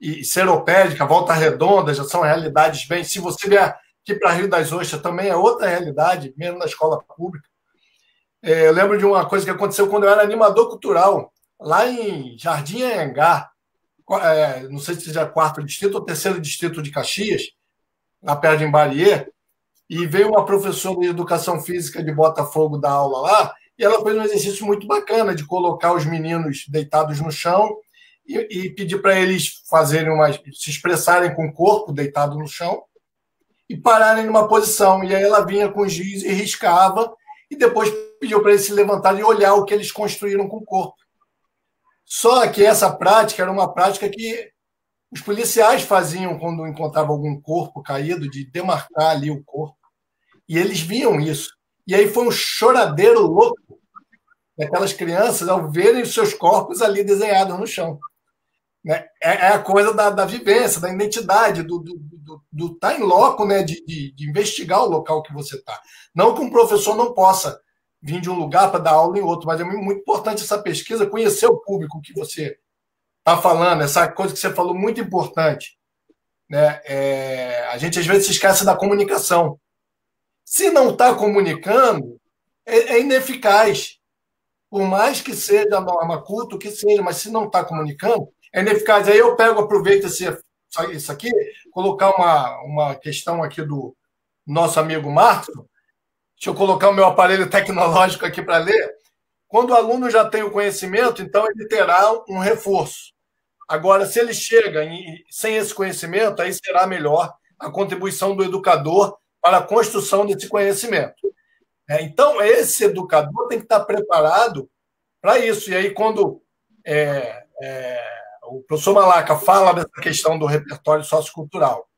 e seropédica, Volta Redonda, já são realidades bem. Se você vier aqui para Rio das Ostras, também é outra realidade, mesmo na escola pública. Eu lembro de uma coisa que aconteceu quando eu era animador cultural, lá em Jardim Anhangá, não sei se já é 4º distrito ou 3º distrito de Caxias, lá perto de Imbariê, e veio uma professora de educação física de Botafogo dar aula lá, e ela fez um exercício muito bacana de colocar os meninos deitados no chão e pedir para eles se expressarem com o corpo deitado no chão e pararem numa posição. E aí ela vinha com giz e riscava, e depois pediu para eles se levantarem e olhar o que eles construíram com o corpo. Só que essa prática era uma prática que os policiais faziam quando encontravam algum corpo caído, de demarcar ali o corpo. E eles viam isso. E aí foi um choradeiro louco daquelas crianças ao verem os seus corpos ali desenhados no chão. Né? É a coisa da vivência, da identidade, do estar em loco, né? de investigar o local que você está. Não que um professor não possa vir de um lugar para dar aula em outro, mas é muito importante essa pesquisa, conhecer o público que você está falando, essa coisa que você falou, muito importante. Né? A gente, às vezes, se esquece da comunicação. Se não está comunicando, é ineficaz. Por mais que seja a norma culta, o que seja, mas se não está comunicando, é ineficaz. Aí eu aproveito isso aqui, colocar uma questão aqui do nosso amigo Marcos. Deixa eu colocar o meu aparelho tecnológico aqui para ler. Quando o aluno já tem o conhecimento, então ele terá um reforço. Agora, se ele chega sem esse conhecimento, aí será melhor a contribuição do educador para a construção desse conhecimento. Então, esse educador tem que estar preparado para isso. E aí, quando o professor Malaca fala dessa questão do repertório sociocultural,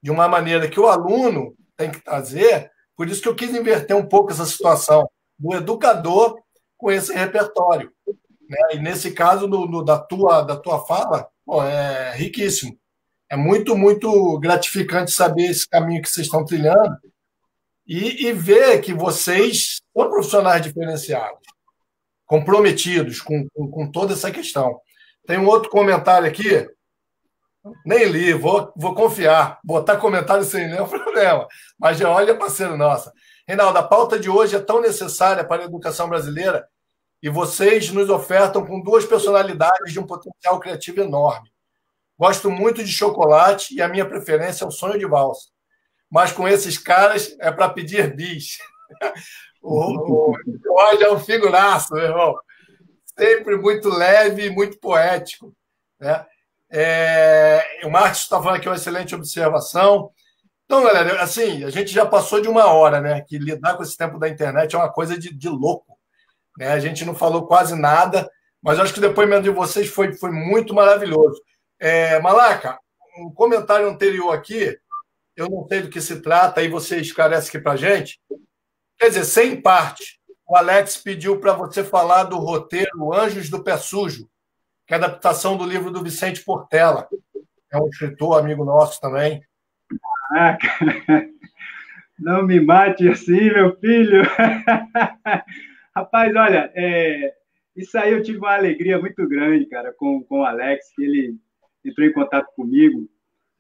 de uma maneira que o aluno tem que trazer, por isso que eu quis inverter um pouco essa situação do educador com esse repertório. Né? E nesse caso, da tua fala, é riquíssimo. É muito, muito gratificante saber esse caminho que vocês estão trilhando e ver que vocês são profissionais diferenciados, comprometidos com toda essa questão. Tem um outro comentário aqui, nem li, vou confiar. Botar comentário sem ler é um problema. Mas já olha, parceiro, nossa. Reinaldo, a pauta de hoje é tão necessária para a educação brasileira e vocês nos ofertam com 2 personalidades de um potencial criativo enorme. Gosto muito de chocolate e a minha preferência é o Sonho de Valsa. Mas com esses caras é para pedir bis. O Jorge é um figuraço, meu irmão. Sempre muito leve e muito poético. Né? O Marcos está falando aqui uma excelente observação. Então, galera, assim, a gente já passou de 1 hora, né? Que lidar com esse tempo da internet é uma coisa de louco. Né? A gente não falou quase nada, mas eu acho que o depoimento de vocês foi muito maravilhoso. Malaca, um comentário anterior aqui, eu não sei do que se trata, aí você esclarece aqui para a gente. Quer dizer, sem parte, o Alex pediu para você falar do roteiro Anjos do Pé Sujo, que é a adaptação do livro do Vicente Portela. É um escritor, amigo nosso também. Ah, não me mate assim, meu filho. Rapaz, olha, isso aí eu tive uma alegria muito grande, cara, com o Alex, que ele entrou em contato comigo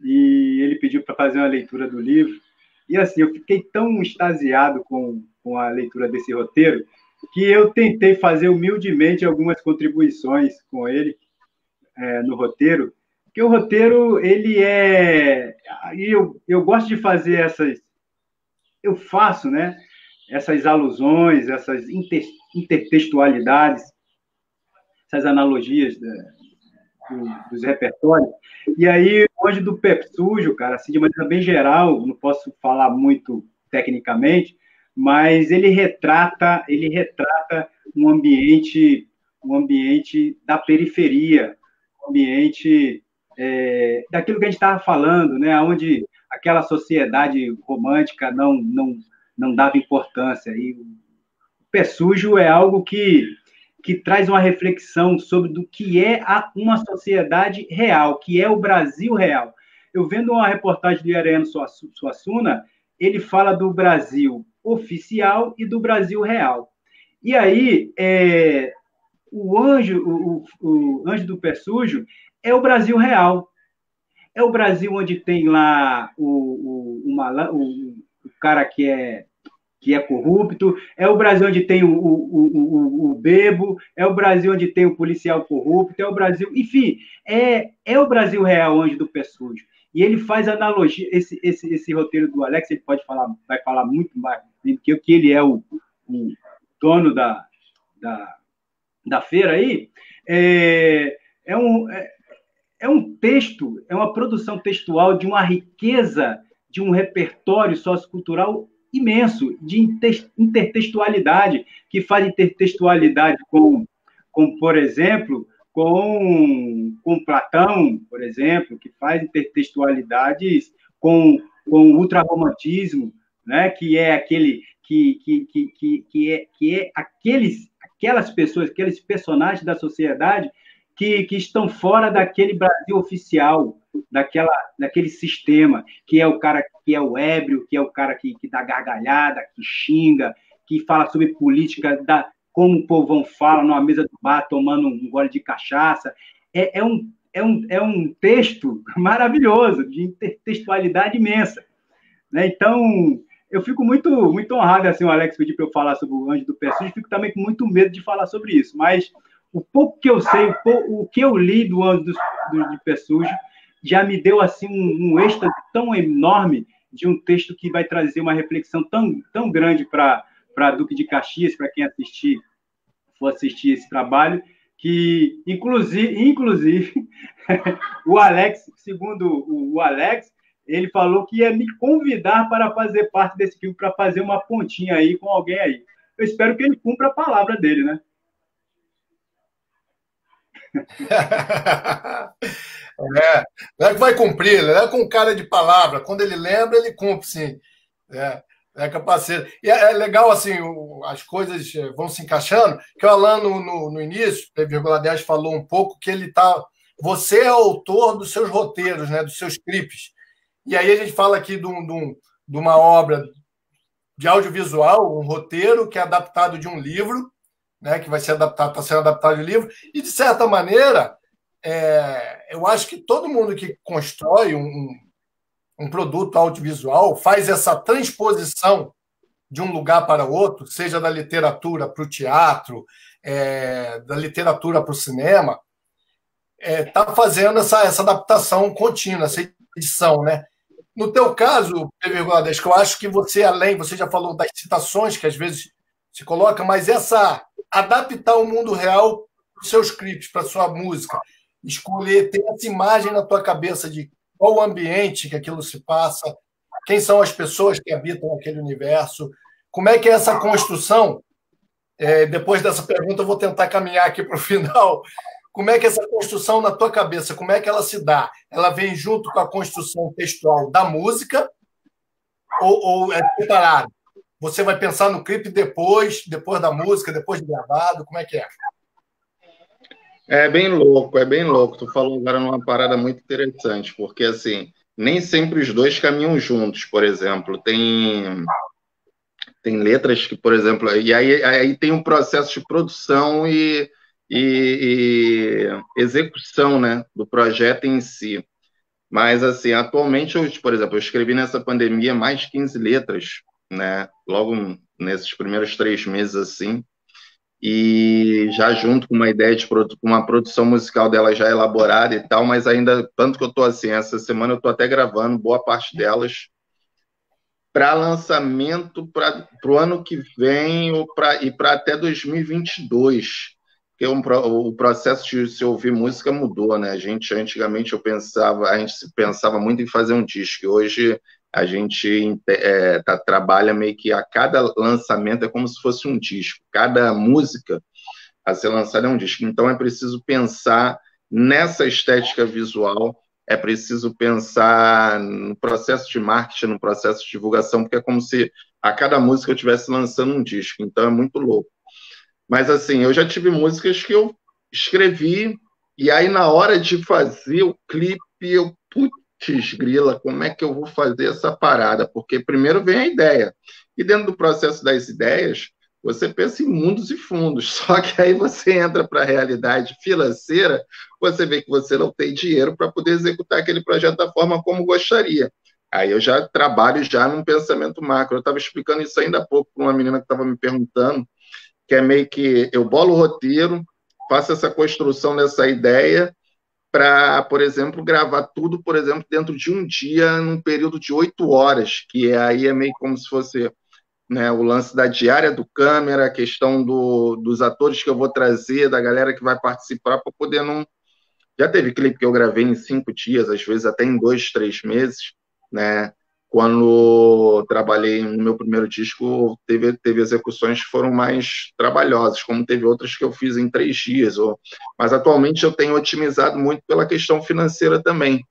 e ele pediu para fazer uma leitura do livro. E assim, eu fiquei tão extasiado com a leitura desse roteiro que eu tentei fazer humildemente algumas contribuições com ele no roteiro, porque o roteiro, ele é... Eu gosto de fazer eu faço, né, essas alusões, essas intertextualidades, essas analogias dos repertórios. E aí, hoje do Pé Sujo, cara, assim, de maneira bem geral, não posso falar muito tecnicamente, mas ele retrata um ambiente da periferia, um ambiente daquilo que a gente estava falando, né, onde aquela sociedade romântica não dava importância. E o Pé Sujo é algo que traz uma reflexão sobre do que é uma sociedade real, que é o Brasil real. Eu vendo uma reportagem do Ariano Suassuna, ele fala do Brasil oficial e do Brasil real. E aí, o anjo do Pé Sujo é o Brasil real. É o Brasil onde tem lá o cara que é corrupto, é o Brasil onde tem o bebo, é o Brasil onde tem o policial corrupto, é o Brasil... Enfim, é o Brasil real, onde do Pé Sujo. E ele faz analogia, esse roteiro do Alex, ele vai falar muito mais do que ele é o dono da feira aí, é um texto, é uma produção textual de uma riqueza, de um repertório sociocultural imenso, de intertextualidade, que faz intertextualidade com por exemplo, com Platão, por exemplo, que faz intertextualidades com o ultrarromantismo, né, que é aquele aquelas pessoas, aqueles personagens da sociedade que estão fora daquele Brasil oficial, daquele sistema, que é o cara que é o ébrio, que é o cara que dá gargalhada, que xinga, que fala sobre política, como o povão fala numa mesa do bar, tomando um gole de cachaça. É um texto maravilhoso, de intertextualidade imensa, né? Então, eu fico muito, muito honrado, assim, o Alex pedir para eu falar sobre o Anjo do Pé Sujo, fico também com muito medo de falar sobre isso, mas o pouco que eu sei, o que eu li do Anjo do Pé Sujo, já me deu assim um êxtase tão enorme de um texto que vai trazer uma reflexão tão grande para Duque de Caxias, para quem for assistir esse trabalho, que, inclusive o Alex, segundo o Alex, ele falou que ia me convidar para fazer parte desse filme, para fazer uma pontinha aí com alguém aí. Eu espero que ele cumpra a palavra dele, né? Não é que vai cumprir, ele é com cara de palavra. Quando ele lembra, ele cumpre, sim. É capaceiro. E é legal, assim, as coisas vão se encaixando, que o Alan, no início, P,10 falou um pouco que ele tá... Você é autor dos seus roteiros, né, dos seus scripts. E aí a gente fala aqui de uma obra de audiovisual, um roteiro que é adaptado de um livro, né, que vai ser adaptado, está sendo adaptado de livro, e, de certa maneira, eu acho que todo mundo que constrói um produto audiovisual faz essa transposição de um lugar para outro, seja da literatura para o teatro, da literatura para o cinema, está fazendo essa adaptação contínua, essa edição, né? No teu caso, P,10, que eu acho que você já falou das citações que às vezes se coloca, mas adaptar o mundo real para os seus clipes, para a sua música, escolher, ter essa imagem na tua cabeça de qual o ambiente que aquilo se passa, quem são as pessoas que habitam aquele universo, como é que é essa construção? Depois dessa pergunta, eu vou tentar caminhar aqui para o final. Como é que essa construção na tua cabeça, como é que ela se dá? Ela vem junto com a construção textual da música ou é separado? Você vai pensar no clipe depois da música, depois de gravado? Como é que é? É bem louco. Tu falou agora numa parada muito interessante, porque, assim, nem sempre os dois caminham juntos, por exemplo. Tem letras que, por exemplo, e aí tem um processo de produção e execução, né, do projeto em si. Mas, assim, atualmente, por exemplo, eu escrevi nessa pandemia mais de 15 letras, né, logo nesses primeiros 3 meses, assim, e já junto com uma ideia de uma produção musical dela já elaborada e tal, mas ainda, tanto que eu estou assim, essa semana eu estou até gravando boa parte delas para lançamento para o ano que vem e para até 2022, porque o processo de se ouvir música mudou, né? Antigamente a gente pensava muito em fazer um disco, e hoje a gente trabalha meio que a cada lançamento é como se fosse um disco, cada música a ser lançada é um disco. Então é preciso pensar nessa estética visual, é preciso pensar no processo de marketing, no processo de divulgação, porque é como se a cada música eu estivesse lançando um disco, então é muito louco. Mas assim, eu já tive músicas que eu escrevi, e aí na hora de fazer o clipe, eu, putz, grila, como é que eu vou fazer essa parada? Porque primeiro vem a ideia, e dentro do processo das ideias, você pensa em mundos e fundos, só que aí você entra para a realidade financeira, você vê que você não tem dinheiro para poder executar aquele projeto da forma como gostaria. Aí eu já trabalho já num pensamento macro. Eu estava explicando isso ainda há pouco para uma menina que estava me perguntando, que é meio que eu bolo o roteiro, faço essa construção dessa ideia para, por exemplo, gravar tudo, por exemplo, dentro de um dia, num período de 8 horas, que aí é meio como se fosse, né, o lance da diária do câmera, a questão dos atores que eu vou trazer, da galera que vai participar, para poder não... Já teve clipe que eu gravei em 5 dias, às vezes até em 2, 3 meses, né? Quando trabalhei no meu primeiro disco, teve execuções que foram mais trabalhosas, como teve outras que eu fiz em 3 dias. Mas atualmente eu tenho otimizado muito pela questão financeira também.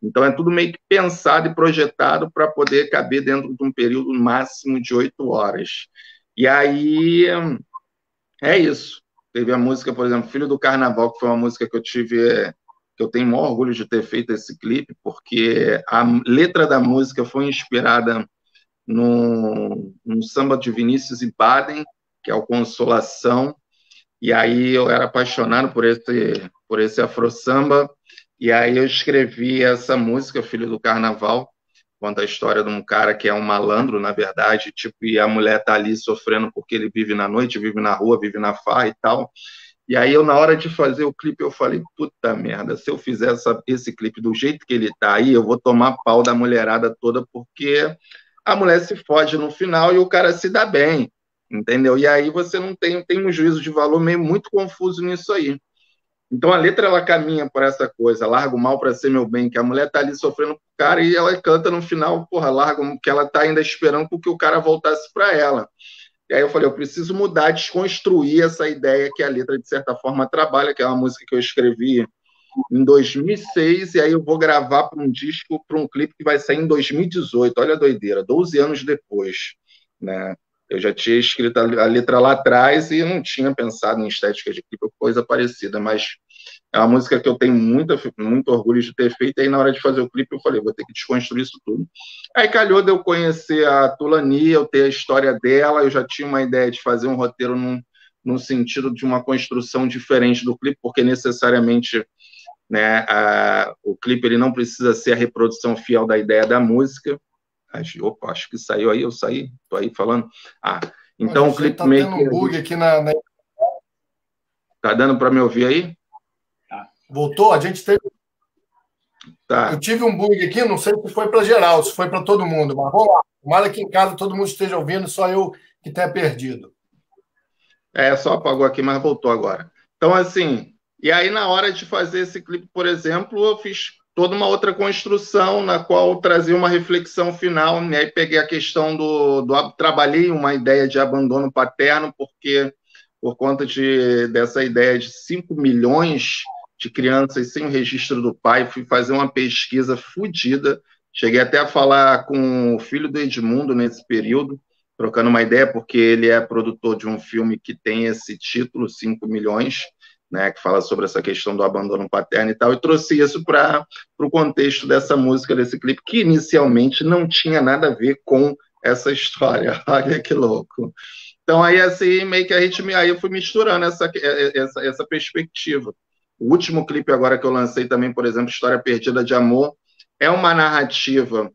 Então é tudo meio que pensado e projetado para poder caber dentro de um período máximo de 8 horas. E aí é isso. Teve a música, por exemplo, Filho do Carnaval, que foi uma música que eu tenho o maior orgulho de ter feito esse clipe, porque a letra da música foi inspirada num samba de Vinícius e Baden, que é o Consolação, e aí eu era apaixonado por esse afro-samba, e aí eu escrevi essa música, Filho do Carnaval, conta a história de um cara que é um malandro, na verdade, tipo, e a mulher tá ali sofrendo porque ele vive na noite, vive na rua, vive na farra e tal. E aí eu, na hora de fazer o clipe, eu falei, puta merda, se eu fizer esse clipe do jeito que ele tá aí, eu vou tomar pau da mulherada toda, porque a mulher se fode no final e o cara se dá bem, entendeu? E aí você não tem um juízo de valor meio muito confuso nisso aí. Então a letra ela caminha por essa coisa, larga o mal para ser meu bem, que a mulher tá ali sofrendo com o cara e ela canta no final, porra, larga que ela tá ainda esperando que o cara voltasse para ela. E aí eu falei, eu preciso mudar, desconstruir essa ideia que a letra de certa forma trabalha, que é uma música que eu escrevi em 2006 e aí eu vou gravar para um disco, para um clipe que vai sair em 2018. Olha a doideira, 12 anos depois, né? Eu já tinha escrito a letra lá atrás e não tinha pensado em estética de clipe ou coisa parecida, mas é uma música que eu tenho muito orgulho de ter feito, e aí na hora de fazer o clipe eu falei, vou ter que desconstruir isso tudo. Aí calhou de eu conhecer a Tulani, eu ter a história dela, eu já tinha uma ideia de fazer um roteiro num sentido de uma construção diferente do clipe, porque necessariamente, né, o clipe ele não precisa ser a reprodução fiel da ideia da música. Opa, acho que saiu aí, eu saí, tô aí falando. Então o clipe tá meio tendo que... um bug aqui Tá dando para me ouvir aí? Voltou? A gente teve... Tá. Eu tive um bug aqui, não sei se foi para geral, se foi para todo mundo, mas vamos lá. Tomara que em casa todo mundo esteja ouvindo, só eu que tenha perdido. Só apagou aqui, mas voltou agora. Então, assim, e aí na hora de fazer esse clipe, por exemplo, eu fiz toda uma outra construção na qual eu trazia uma reflexão final, e aí peguei a questão trabalhei uma ideia de abandono paterno, porque por conta dessa ideia de 5 milhões de crianças sem o registro do pai, fui fazer uma pesquisa fodida, cheguei até a falar com o filho do Edmundo nesse período, trocando uma ideia, porque ele é produtor de um filme que tem esse título, 5 milhões, né, que fala sobre essa questão do abandono paterno e tal, e trouxe isso para o contexto dessa música, desse clipe, que inicialmente não tinha nada a ver com essa história. Olha que louco. Então, aí, assim, meio que aí eu fui misturando essa perspectiva. O último clipe agora que eu lancei também, por exemplo, História Perdida de Amor, é uma narrativa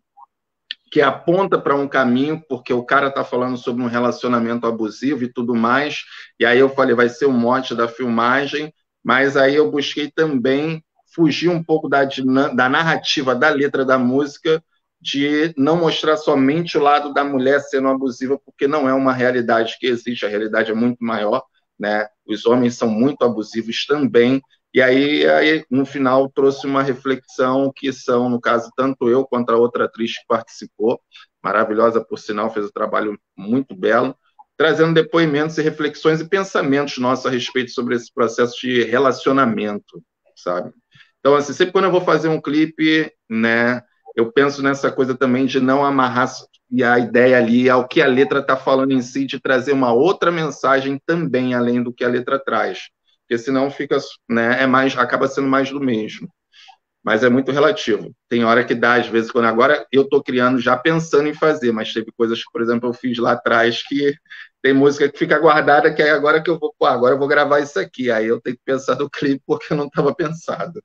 que aponta para um caminho, porque o cara está falando sobre um relacionamento abusivo e tudo mais, e aí eu falei, vai ser o mote da filmagem, mas aí eu busquei também fugir um pouco da narrativa da letra da música, de não mostrar somente o lado da mulher sendo abusiva, porque não é uma realidade que existe, a realidade é muito maior, né? Os homens são muito abusivos também, e aí, no final, trouxe uma reflexão que são, no caso, tanto eu quanto a outra atriz que participou, maravilhosa, por sinal, fez um trabalho muito belo, trazendo depoimentos e reflexões e pensamentos nossos a respeito sobre esse processo de relacionamento, sabe? Então, assim, sempre quando eu vou fazer um clipe, né, eu penso nessa coisa também de não amarrar a ideia ali ao que a letra está falando em si, de trazer uma outra mensagem também, além do que a letra traz. Porque senão fica, né, acaba sendo mais do mesmo. Mas é muito relativo. Tem hora que dá, às vezes, quando agora eu estou criando já pensando em fazer, mas teve coisas que, por exemplo, eu fiz lá atrás que tem música que fica guardada, que aí agora que eu vou, agora eu vou gravar isso aqui. Aí eu tenho que pensar no clipe porque não estava pensado.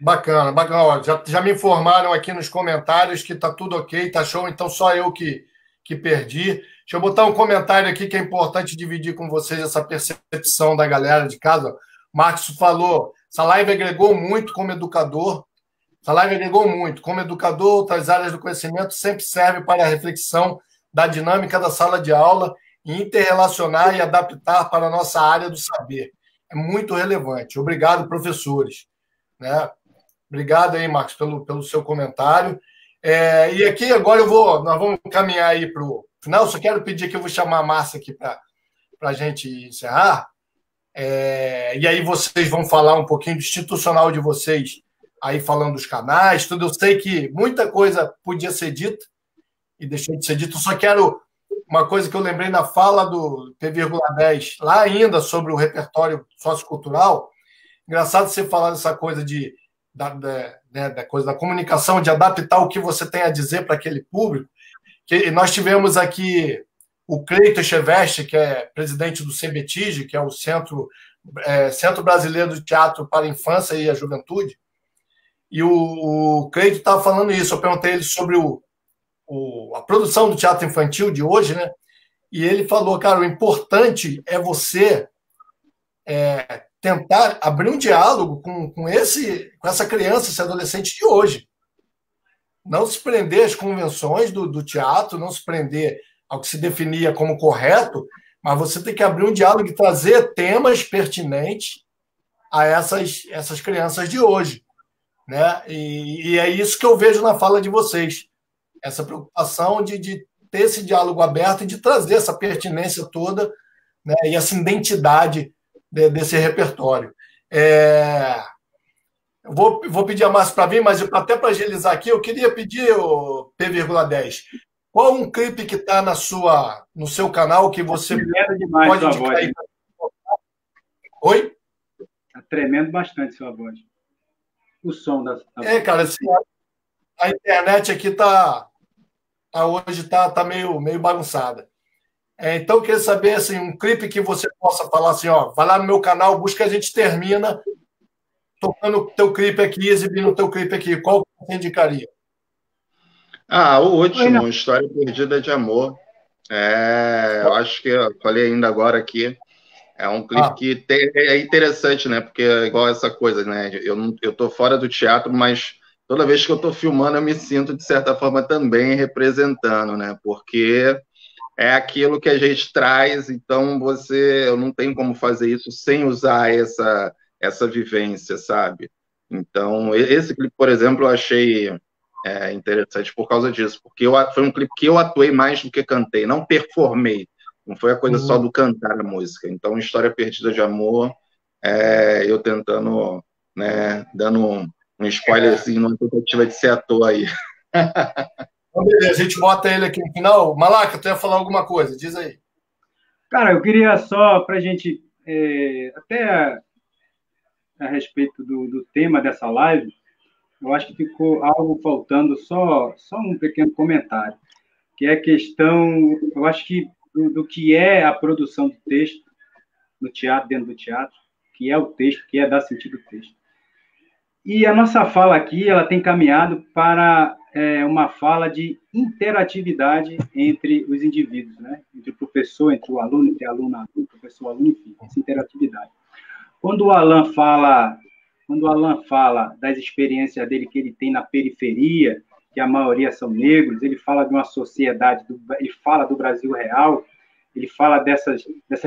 Bacana, bacana. Ó, já me informaram aqui nos comentários que tá tudo ok, tá show, então só eu que perdi. Deixa eu botar um comentário aqui que é importante dividir com vocês essa percepção da galera de casa. Marcos falou, essa live agregou muito como educador. Essa live agregou muito. Como educador, outras áreas do conhecimento sempre serve para a reflexão da dinâmica da sala de aula e interrelacionar e adaptar para a nossa área do saber. É muito relevante. Obrigado, professores. Né? Obrigado aí, Marcos, pelo seu comentário. E aqui agora nós vamos caminhar aí para o final. Só quero pedir que eu vou chamar a Márcia aqui para a gente encerrar. E aí vocês vão falar um pouquinho do institucional de vocês, aí falando dos canais, tudo. Eu sei que muita coisa podia ser dita e deixou de ser dita. Eu só quero uma coisa que eu lembrei na fala do P,10, lá ainda sobre o repertório sociocultural. Engraçado você falar dessa coisa da coisa da comunicação, de adaptar o que você tem a dizer para aquele público. Que nós tivemos aqui o Cleiton Echeveste, que é presidente do CBTIG, que é o Centro Brasileiro de Teatro para a Infância e a Juventude, e o Cleiton estava falando isso. Eu perguntei ele sobre a produção do teatro infantil de hoje, né? E ele falou, cara, o importante é você tentar abrir um diálogo com essa criança, esse adolescente de hoje. Não se prender às convenções do teatro, não se prender ao que se definia como correto, mas você tem que abrir um diálogo e trazer temas pertinentes a essas crianças de hoje. Né? E é isso que eu vejo na fala de vocês. Essa preocupação de ter esse diálogo aberto e de trazer essa pertinência toda, né? E essa identidade desse repertório. Eu vou pedir a Márcia para vir, mas até para agilizar aqui, eu queria pedir, o P,10, qual um clipe que está no seu canal que você demais pode indicar aí? Oi? Está tremendo bastante sua voz. O som da cara, assim, a internet aqui hoje está meio bagunçada. Então, eu queria saber assim, um clipe que você possa falar assim, ó, vai lá no meu canal, busca, a gente termina tocando o teu clipe aqui, exibindo o teu clipe aqui. Qual que você indicaria? O último, História Perdida de Amor. Eu acho que eu falei ainda agora aqui. É um clipe que é interessante, né? Porque é igual essa coisa, né? Eu tô fora do teatro, mas toda vez que eu tô filmando, eu me sinto, de certa forma, também representando, né? Porque é aquilo que a gente traz, então eu não tenho como fazer isso sem usar essa vivência, sabe? Então, esse clipe, por exemplo, eu achei interessante por causa disso, porque foi um clipe que eu atuei mais do que cantei, não performei, não foi a coisa só do cantar a música. Então, História Perdida de Amor, eu tentando, né, dando um spoilerzinho numa tentativa de ser ator aí. A gente bota ele aqui no final. Malaca, tu ia falar alguma coisa? Diz aí. Cara, eu queria só, para a gente, até a respeito do tema dessa live, eu acho que ficou algo faltando, só um pequeno comentário, que é a questão, eu acho que do que é a produção do texto no teatro, dentro do teatro, que é o texto, que é dar sentido ao texto. E a nossa fala aqui, ela tem caminhado para uma fala de interatividade entre os indivíduos, né? Entre o professor, entre o aluno, entre aluno, professor, aluno, enfim, essa interatividade. Quando o Alan fala das experiências dele que ele tem na periferia, que a maioria são negros, ele fala de uma sociedade, ele fala do Brasil real, ele fala dessas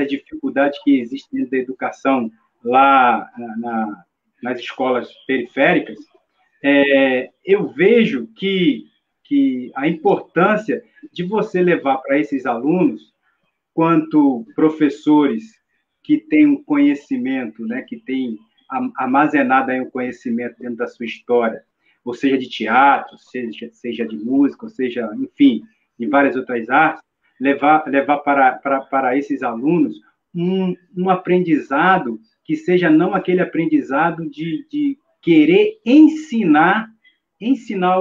dificuldades que existem dentro da educação lá nas escolas periféricas. Eu vejo que a importância de você levar para esses alunos, quanto professores que têm um conhecimento, né, que têm armazenado aí um conhecimento dentro da sua história, ou seja, de teatro, seja de música, ou seja, enfim, de várias outras artes, levar para esses alunos um aprendizado que seja não aquele aprendizado de querer ensinar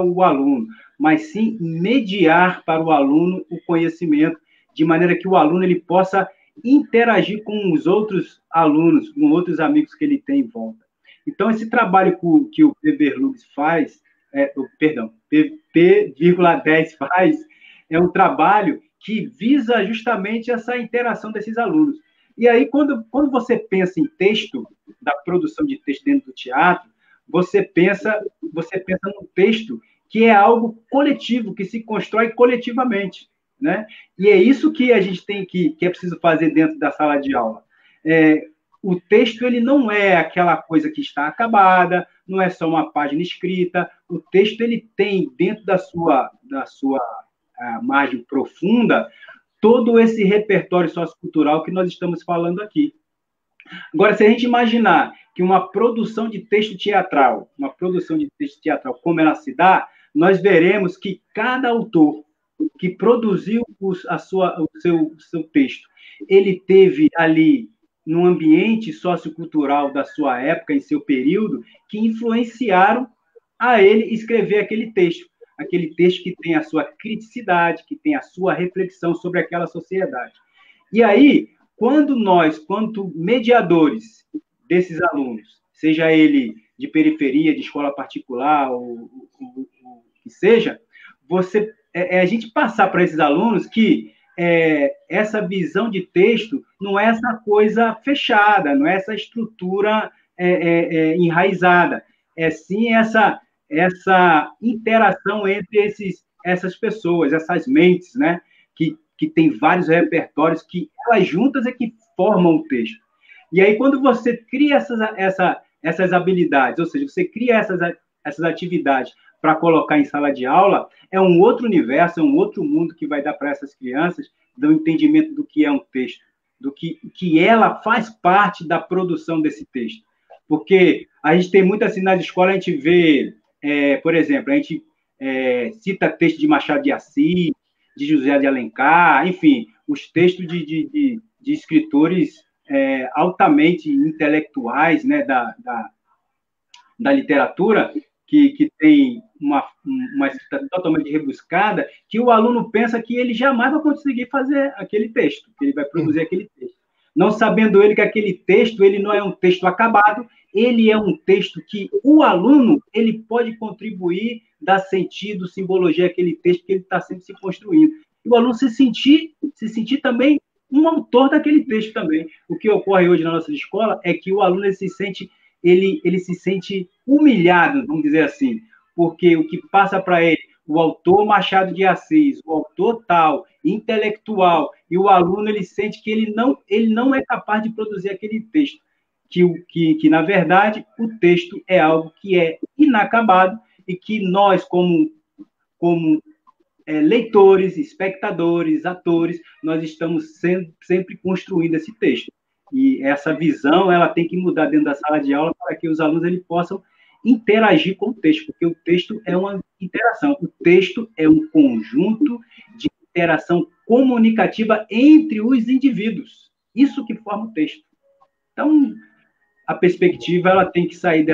o aluno, mas sim mediar para o aluno o conhecimento, de maneira que o aluno ele possa interagir com os outros alunos, com outros amigos que ele tem em volta. Então, esse trabalho que o P,10 faz, P,10 faz, é um trabalho que visa justamente essa interação desses alunos. E aí, quando você pensa em texto, da produção de texto dentro do teatro, você pensa num texto que é algo coletivo, que se constrói coletivamente, né? E é isso que a gente tem que é preciso fazer dentro da sala de aula. O texto ele não é aquela coisa que está acabada, não é só uma página escrita. O texto ele tem dentro da sua margem profunda todo esse repertório sociocultural que nós estamos falando aqui. Agora, se a gente imaginar que uma produção de texto teatral, como ela se dá, nós veremos que cada autor que produziu o seu texto, ele teve ali, num ambiente sociocultural da sua época, em seu período, que influenciaram a ele escrever aquele texto que tem a sua criticidade, que tem a sua reflexão sobre aquela sociedade. E aí, quando nós, quanto mediadores desses alunos, seja ele de periferia, de escola particular, ou que seja, a gente passar para esses alunos que essa visão de texto não é essa coisa fechada, não é essa estrutura enraizada, é sim essa interação entre essas pessoas, essas mentes, né, que tem vários repertórios que elas juntas é que formam o texto. E aí, quando você cria essas habilidades, ou seja, você cria essas atividades para colocar em sala de aula, é um outro universo, é um outro mundo que vai dar para essas crianças do entendimento do que é um texto, do que ela faz parte da produção desse texto. Porque a gente tem muito assim nas escolas, a gente vê, por exemplo, a gente cita texto de Machado de Assis, de José de Alencar, enfim, os textos de escritores altamente intelectuais, né, da literatura, que tem uma escrita totalmente rebuscada, que o aluno pensa que ele jamais vai conseguir fazer aquele texto, que ele vai produzir aquele texto. Não sabendo ele que aquele texto ele não é um texto acabado, ele é um texto que o aluno ele pode contribuir, dar sentido, simbologia àquele texto que ele está sempre se construindo. E o aluno se sentir também um autor daquele texto também. O que ocorre hoje na nossa escola é que o aluno ele se sente humilhado, vamos dizer assim, porque o que passa para ele, o autor Machado de Assis, o autor tal, intelectual, e o aluno ele sente que ele não é capaz de produzir aquele texto, que na verdade o texto é algo que é inacabado e que nós como leitores, espectadores, atores, nós estamos sempre construindo esse texto. E essa visão ela tem que mudar dentro da sala de aula para que os alunos eles possam interagir com o texto, porque o texto é uma interação. O texto é um conjunto de interação comunicativa entre os indivíduos. Isso que forma o texto. Então, a perspectiva ela tem que sair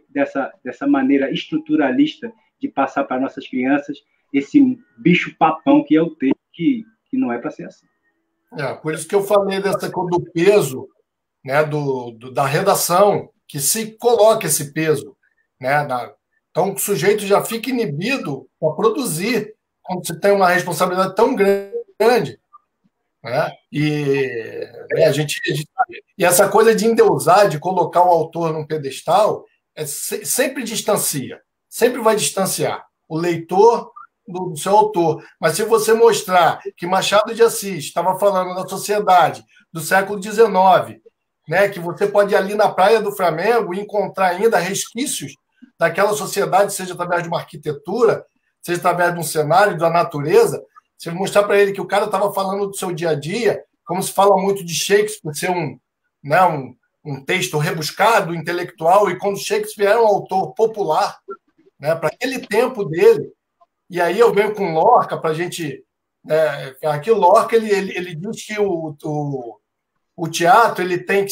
dessa maneira estruturalista de passar para nossas crianças esse bicho-papão que é o texto, que não é para ser assim. Por isso que eu falei dessa coisa do peso, né, da redação, que se coloca esse peso, né? Então, o sujeito já fica inibido para produzir, quando você tem uma responsabilidade tão grande. Né? E essa coisa de endeusar, de colocar o autor num pedestal, sempre distancia, sempre vai distanciar o leitor do seu autor. Mas se você mostrar que Machado de Assis estava falando da sociedade do século XIX, né, que você pode ir ali na praia do Flamengo e encontrar ainda resquícios daquela sociedade, seja através de uma arquitetura, seja através de um cenário, da natureza, você mostrar para ele que o cara estava falando do seu dia a dia, como se fala muito de Shakespeare ser um texto rebuscado, intelectual, e quando Shakespeare era um autor popular, né, para aquele tempo dele. E aí eu venho com Lorca para a gente... aqui o Lorca ele diz que o teatro ele tem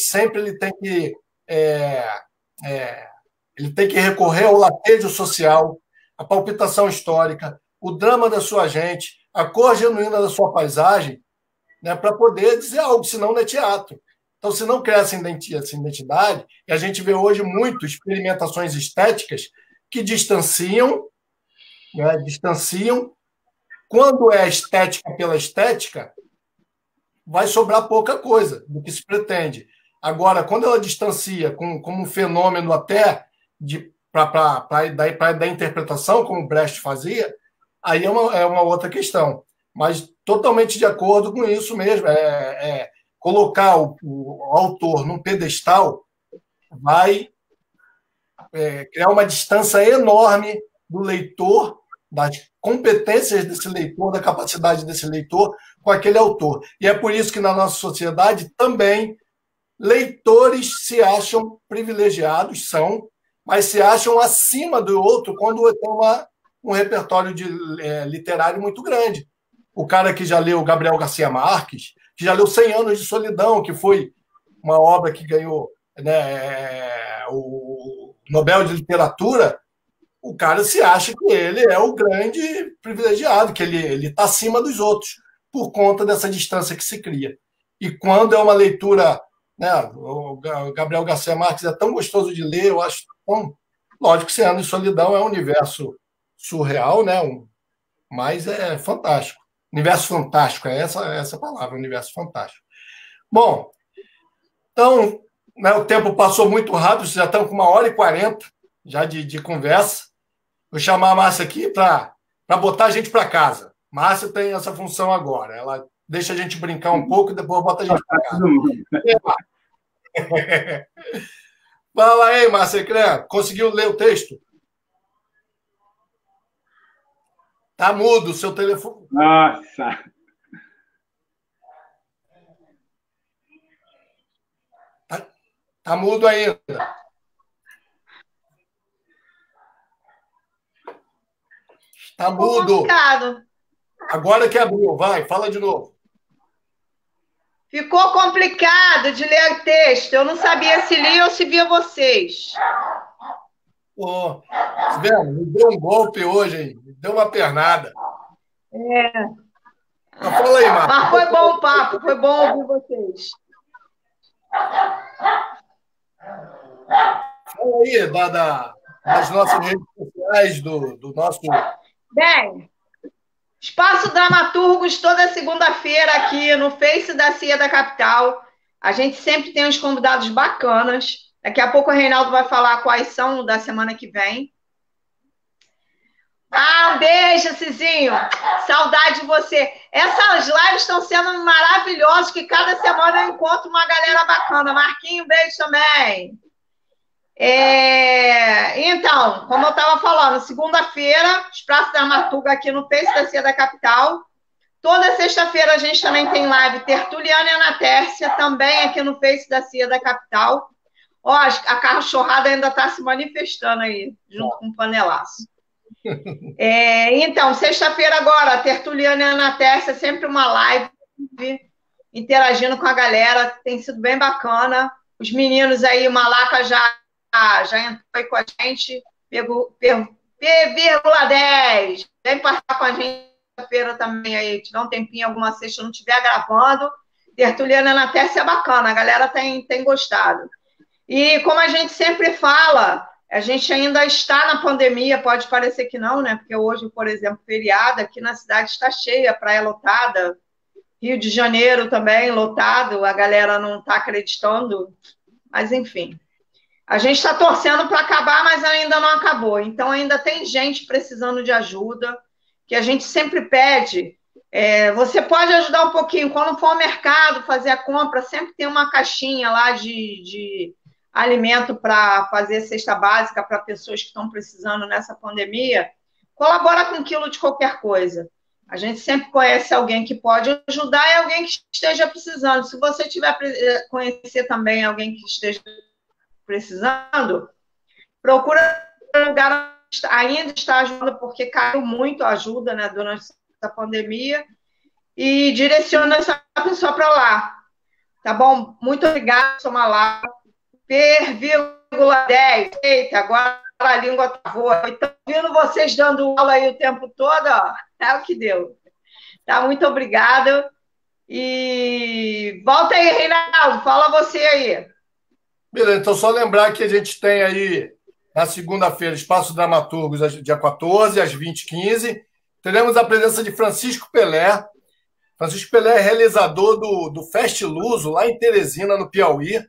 que recorrer ao latejo social, à palpitação histórica, o drama da sua gente, a cor genuína da sua paisagem, né, para poder dizer algo, senão não é teatro. Então, se não cria essa identidade, e a gente vê hoje muito experimentações estéticas que distanciam, né, quando é estética pela estética, vai sobrar pouca coisa do que se pretende. Agora, quando ela distancia como um fenômeno até para da interpretação, como o Brecht fazia, aí é uma outra questão. Mas totalmente de acordo com isso mesmo. Colocar o autor num pedestal vai criar uma distância enorme do leitor, das competências desse leitor, da capacidade desse leitor com aquele autor. E é por isso que na nossa sociedade também leitores se acham privilegiados, mas se acham acima do outro quando tem um repertório literário muito grande. O cara que já leu Gabriel Garcia Marques, que já leu 100 Anos de Solidão, que foi uma obra que ganhou, né, o Nobel de Literatura, o cara se acha que ele é o grande privilegiado, que ele está acima dos outros, por conta dessa distância que se cria. E quando é uma leitura... Né, o Gabriel Garcia Marques é tão gostoso de ler, eu acho tão... Lógico que 100 Anos de Solidão é um universo surreal, né, mas é fantástico. Universo fantástico, é essa palavra, universo fantástico. Bom, então, né, o tempo passou muito rápido, já estamos com 1h40 já de conversa. Vou chamar a Márcia aqui para botar a gente para casa. Márcia tem essa função agora. Ela deixa a gente brincar um pouco e depois bota a gente para casa. Fala aí, Márcia Cré. Conseguiu ler o texto? Tá mudo o seu telefone. Nossa! Tá mudo ainda. Tá mudo. Complicado. Agora que abriu, vai, fala de novo. Ficou complicado de ler o texto. Eu não sabia se lia ou se via vocês. Pô, tá vendo? Me deu um golpe hoje, hein? Me deu uma pernada. Mas fala aí, Marcos. Mas foi bom o papo, foi bom ouvir vocês. Fala aí das nossas redes sociais, do nosso... Bem, Espaço Dramaturgos toda segunda-feira aqui no Face da CIA da Capital. A gente sempre tem uns convidados bacanas. Daqui a pouco o Reinaldo vai falar quais são da semana que vem. Um beijo, Cizinho. Saudade de você. Essas lives estão sendo maravilhosas, que cada semana eu encontro uma galera bacana. Marquinho, beijo também. Então, como eu estava falando, segunda-feira, Espaço Dramaturgo aqui no Face da CIA da Capital. Toda sexta-feira a gente também tem live Tertuliana e Ana Tércia, também aqui no Face da CIA da Capital. Ó, a cachorrada ainda está se manifestando aí, junto com o panelaço. Então, sexta-feira agora, Tertuliana e Ana Tércia, sempre uma live, interagindo com a galera, tem sido bem bacana. Os meninos aí, Malaca já entrou aí com a gente, P,10, vem participar com a gente sexta-feira também aí, tiver um tempinho, alguma sexta não estiver gravando, Tertuliana na Terça é bacana, a galera tem gostado. E como a gente sempre fala, a gente ainda está na pandemia, pode parecer que não, né? Porque hoje, por exemplo, feriado, aqui na cidade está cheia, praia lotada, Rio de Janeiro também lotado, a galera não está acreditando, mas enfim. A gente está torcendo para acabar, mas ainda não acabou. Então ainda tem gente precisando de ajuda, que a gente sempre pede. Você pode ajudar um pouquinho, quando for ao mercado fazer a compra, sempre tem uma caixinha lá de alimento para fazer cesta básica para pessoas que estão precisando nessa pandemia. Colabora com um quilo de qualquer coisa. A gente sempre conhece alguém que pode ajudar e alguém que esteja precisando. Se você tiver conhecer também alguém que esteja precisando, procura um lugar que ainda está ajudando, porque caiu muito a ajuda, né, durante essa pandemia, e direciona essa pessoa para lá. Tá bom? Muito obrigada, Somalá. Per,10. Eita, agora a língua travou. Estou vendo vocês dando aula aí o tempo todo, ó. É o que deu. Tá? Muito obrigada. E volta aí, Reinaldo. Fala você aí. Beleza, então só lembrar que a gente tem aí, na segunda-feira, Espaço Dramaturgos, dia 14, às 20h15. Teremos a presença de Francisco Pelé. Francisco Pelé é realizador do Fest Luso, lá em Teresina, no Piauí.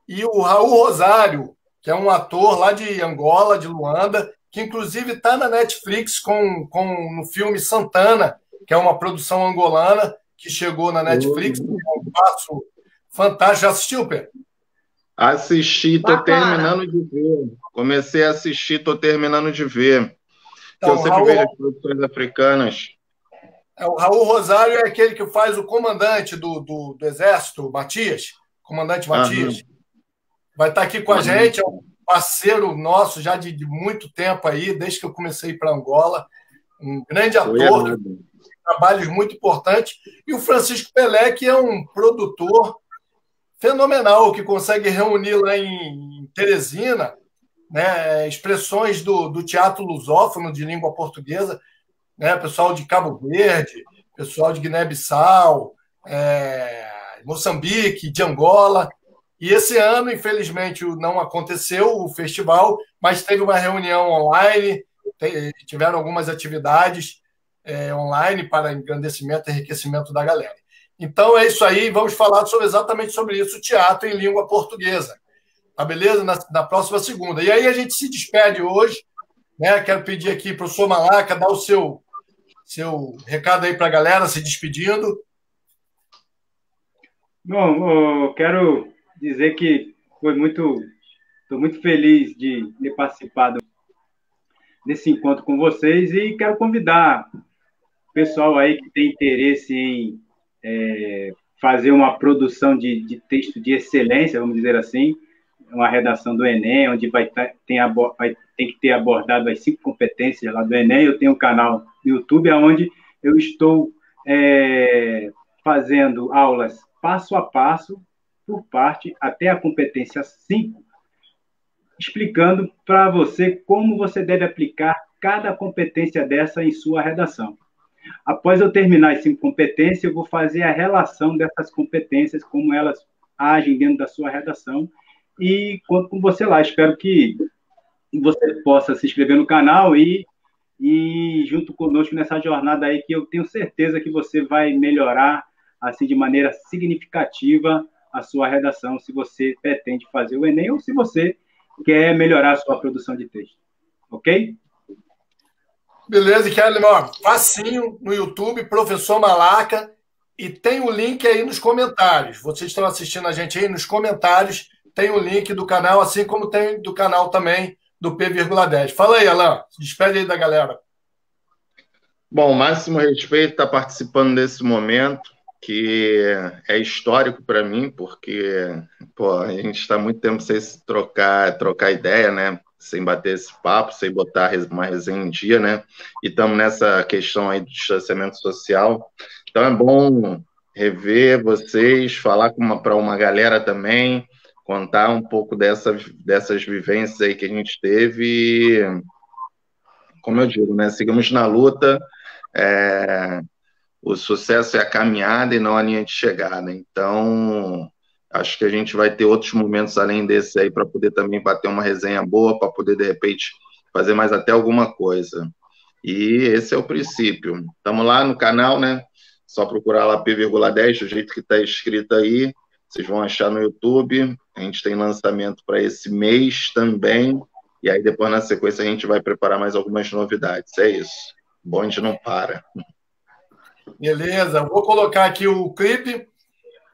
E o Raul Rosário, que é um ator lá de Angola, de Luanda, que inclusive está na Netflix no filme Santana, que é uma produção angolana que chegou na Netflix. É um passo fantástico. Já assistiu, Pedro? Assisti, tô terminando de ver. Comecei a assistir, tô terminando de ver. Então, eu sempre vejo as produções africanas. O Raul Rosário é aquele que faz o comandante do Exército, Matias, comandante Matias. Vai estar aqui com a gente, é um parceiro nosso já de muito tempo aí, desde que eu comecei para Angola. Um grande ator, trabalhos muito importantes. E o Francisco Pelé, que é um produtor fenomenal, que consegue reunir lá em Teresina, né, expressões do teatro lusófono de língua portuguesa, né, pessoal de Cabo Verde, pessoal de Guiné-Bissau, Moçambique, de Angola. E esse ano, infelizmente, não aconteceu o festival, mas teve uma reunião online, tiveram algumas atividades online para engrandecimento e enriquecimento da galera. Então é isso aí, vamos falar exatamente sobre isso, teatro em língua portuguesa. Tá beleza? Na próxima segunda. E aí a gente se despede hoje, né? Quero pedir aqui para o Somalaca dar o seu recado aí para a galera, se despedindo. Bom, eu quero dizer que estou muito feliz de ter participado desse encontro com vocês e quero convidar o pessoal aí que tem interesse em fazer uma produção de texto de excelência, vamos dizer assim, uma redação do Enem, onde tem que ter abordado as 5 competências lá do Enem. Eu tenho um canal no YouTube onde eu estou fazendo aulas passo a passo, por parte, até a competência 5, explicando para você como você deve aplicar cada competência dessa em sua redação. Após eu terminar as 5 competências, eu vou fazer a relação dessas competências, como elas agem dentro da sua redação, e conto com você lá. Espero que você possa se inscrever no canal e junto conosco nessa jornada aí, que eu tenho certeza que você vai melhorar assim de maneira significativa a sua redação, se você pretende fazer o Enem ou se você quer melhorar a sua produção de texto. Ok? Beleza, e quero lembrar, facinho no YouTube, Professor Malaca, e tem o link aí nos comentários. Vocês estão assistindo a gente aí nos comentários, tem o link do canal, assim como tem do canal também do P,10. Fala aí, Alain, se despede aí da galera. Bom, máximo respeito estar participando desse momento, que é histórico para mim, porque a gente está muito tempo sem se trocar ideia, né? Sem bater esse papo, sem botar uma resenha em dia, né? E estamos nessa questão aí do distanciamento social. Então é bom rever vocês, falar para uma galera também, contar um pouco dessas vivências aí que a gente teve. E, como eu digo, né? Sigamos na luta. o sucesso é a caminhada e não a linha de chegada. Então, acho que a gente vai ter outros momentos além desse aí para poder também bater uma resenha boa, para poder, de repente, fazer mais até alguma coisa. E esse é o princípio. Estamos lá no canal, né? Só procurar lá P,10, do jeito que está escrito aí. Vocês vão achar no YouTube. A gente tem lançamento para esse mês também. E aí, depois, na sequência, a gente vai preparar mais algumas novidades. É isso. O bonde não para. Beleza. Vou colocar aqui o clipe.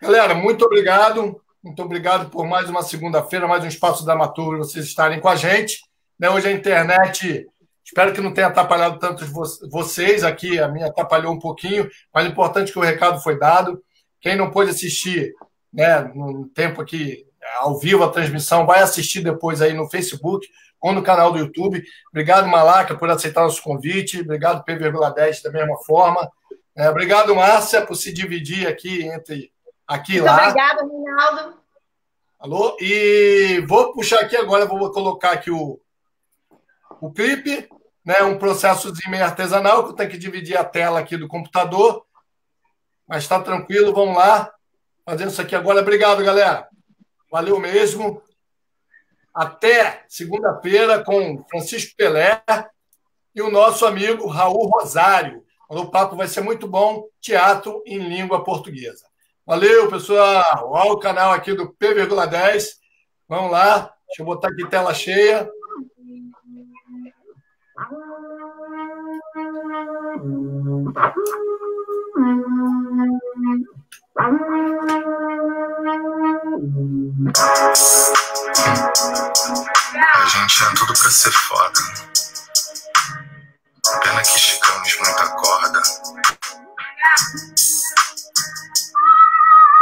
Galera, muito obrigado. Muito obrigado por mais uma segunda-feira, mais um Espaço Dramaturgo, vocês estarem com a gente. Hoje a internet... Espero que não tenha atrapalhado tanto vocês aqui, a minha atrapalhou um pouquinho, mas o importante é que o recado foi dado. Quem não pôde assistir, né, no tempo aqui, ao vivo, a transmissão, vai assistir depois aí no Facebook ou no canal do YouTube. Obrigado, Malaca, por aceitar nosso convite. Obrigado, P,10, da mesma forma. Obrigado, Márcia, por se dividir aqui entre aqui e lá. Muito obrigada, Rinaldo. Alô? E vou puxar aqui agora, vou colocar aqui o clipe, né, um processozinho meio artesanal, que eu tenho que dividir a tela aqui do computador, mas está tranquilo, vamos lá, fazendo isso aqui agora. Obrigado, galera. Valeu mesmo. Até segunda-feira com Francisco Pelé e o nosso amigo Raul Rosário. O papo vai ser muito bom, teatro em língua portuguesa. Valeu, pessoal. Olha o canal aqui do P,10. Vamos lá. Deixa eu botar aqui tela cheia. A gente tinha tudo pra ser foda. Pena que esticamos muita corda.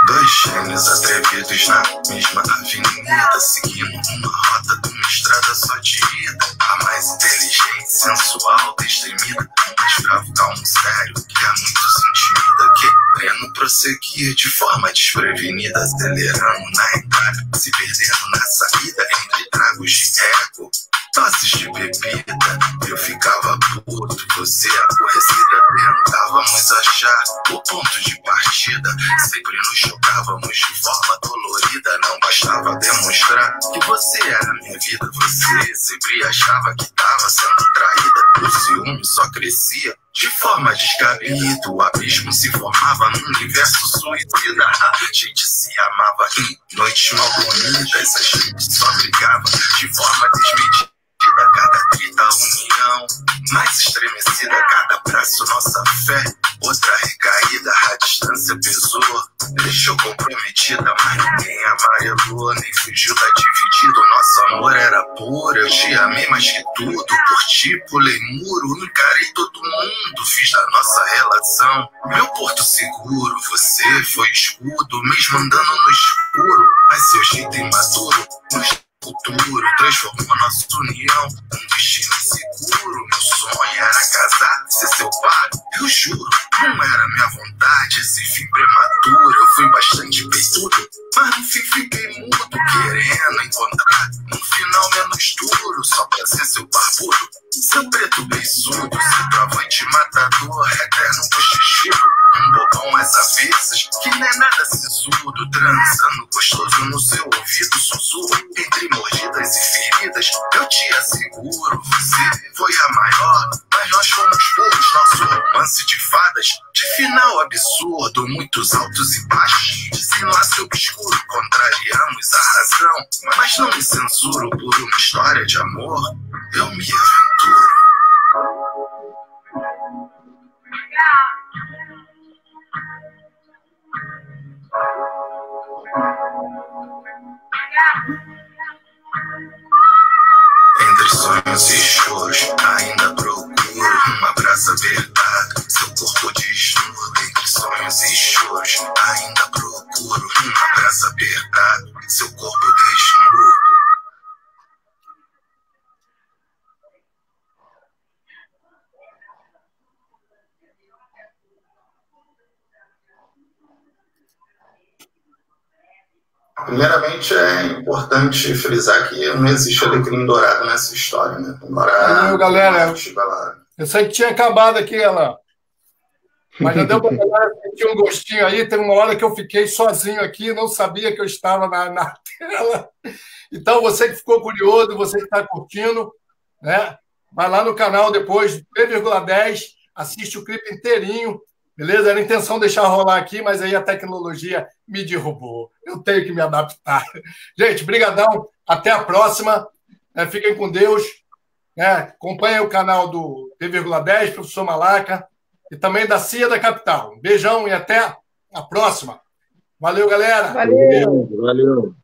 Dois gênios atrevidos na mesma avenida, seguindo uma rota de uma estrada só de ida. A mais inteligente, sensual, destemida, mais bravo, calmo, sério, que a muitos intimida, querendo prosseguir de forma desprevenida, acelerando na entrada, se perdendo na saída, entre tragos de ego, doses de bebida. Eu ficava puto, você aborrecida, tentávamos achar o ponto de partida, sempre nos chocávamos de forma dolorida. Não bastava demonstrar que você era minha vida, você sempre achava que estava sendo traída. O ciúme só crescia de forma descabida, o abismo se formava num universo suicida. A gente se amava em noites mal bonitas, a gente só brigava de forma desmedida. Cada grita união, mais estremecida, cada braço nossa fé, outra recaída, a distância pesou, deixou comprometida, mas ninguém amarelou, nem fugiu da dividida. O nosso amor era puro, eu te amei mais que tudo, por ti pulei muro, encarei todo mundo, fiz da nossa relação meu porto seguro. Você foi escudo, mesmo andando no escuro, mas seu jeito imaturo futuro transformou nossa união num destino seguro. Meu sonho era casar, ser seu pai, eu juro, não era minha vontade esse fim prematuro. Eu fui bastante peitudo, mas no fim fiquei mudo, querendo encontrar um final menos duro, só pra ser seu barbudo, seu preto beiçudo, seu travante matador, eterno bochechudo, um bobão às avessas, que não é nada sisudo, transando gostoso no seu ouvido, sussurro entre mordidas e feridas. Eu te asseguro, você foi a maior, mas nós fomos puros, nosso romance de fadas, de final absurdo, muitos altos e baixos, desenlace obscuro, contrariamos a razão, mas não me censuro por uma história de amor, eu me aventuro. Entre sonhos e choros, ainda procuro um abraço apertado, seu corpo desnudo. Entre sonhos e choros, ainda procuro um abraço apertado, seu corpo desnudo. Primeiramente, é importante frisar que não existe alecrim dourado nessa história, né? Valeu, galera. Eu sei que tinha acabado aqui, Alan. Mas já deu para sentir um gostinho aí. Tem uma hora que eu fiquei sozinho aqui, não sabia que eu estava na tela. Então, você que ficou curioso, você que está curtindo, né? Vai lá no canal depois, 3,10, assiste o clipe inteirinho, beleza? Era a intenção deixar rolar aqui, mas aí a tecnologia me derrubou. Eu tenho que me adaptar. Gente, brigadão. Até a próxima. Fiquem com Deus. Acompanhem o canal do T,10, professor Malaca, e também da CIA da Capital. Um beijão e até a próxima. Valeu, galera. Valeu. Valeu.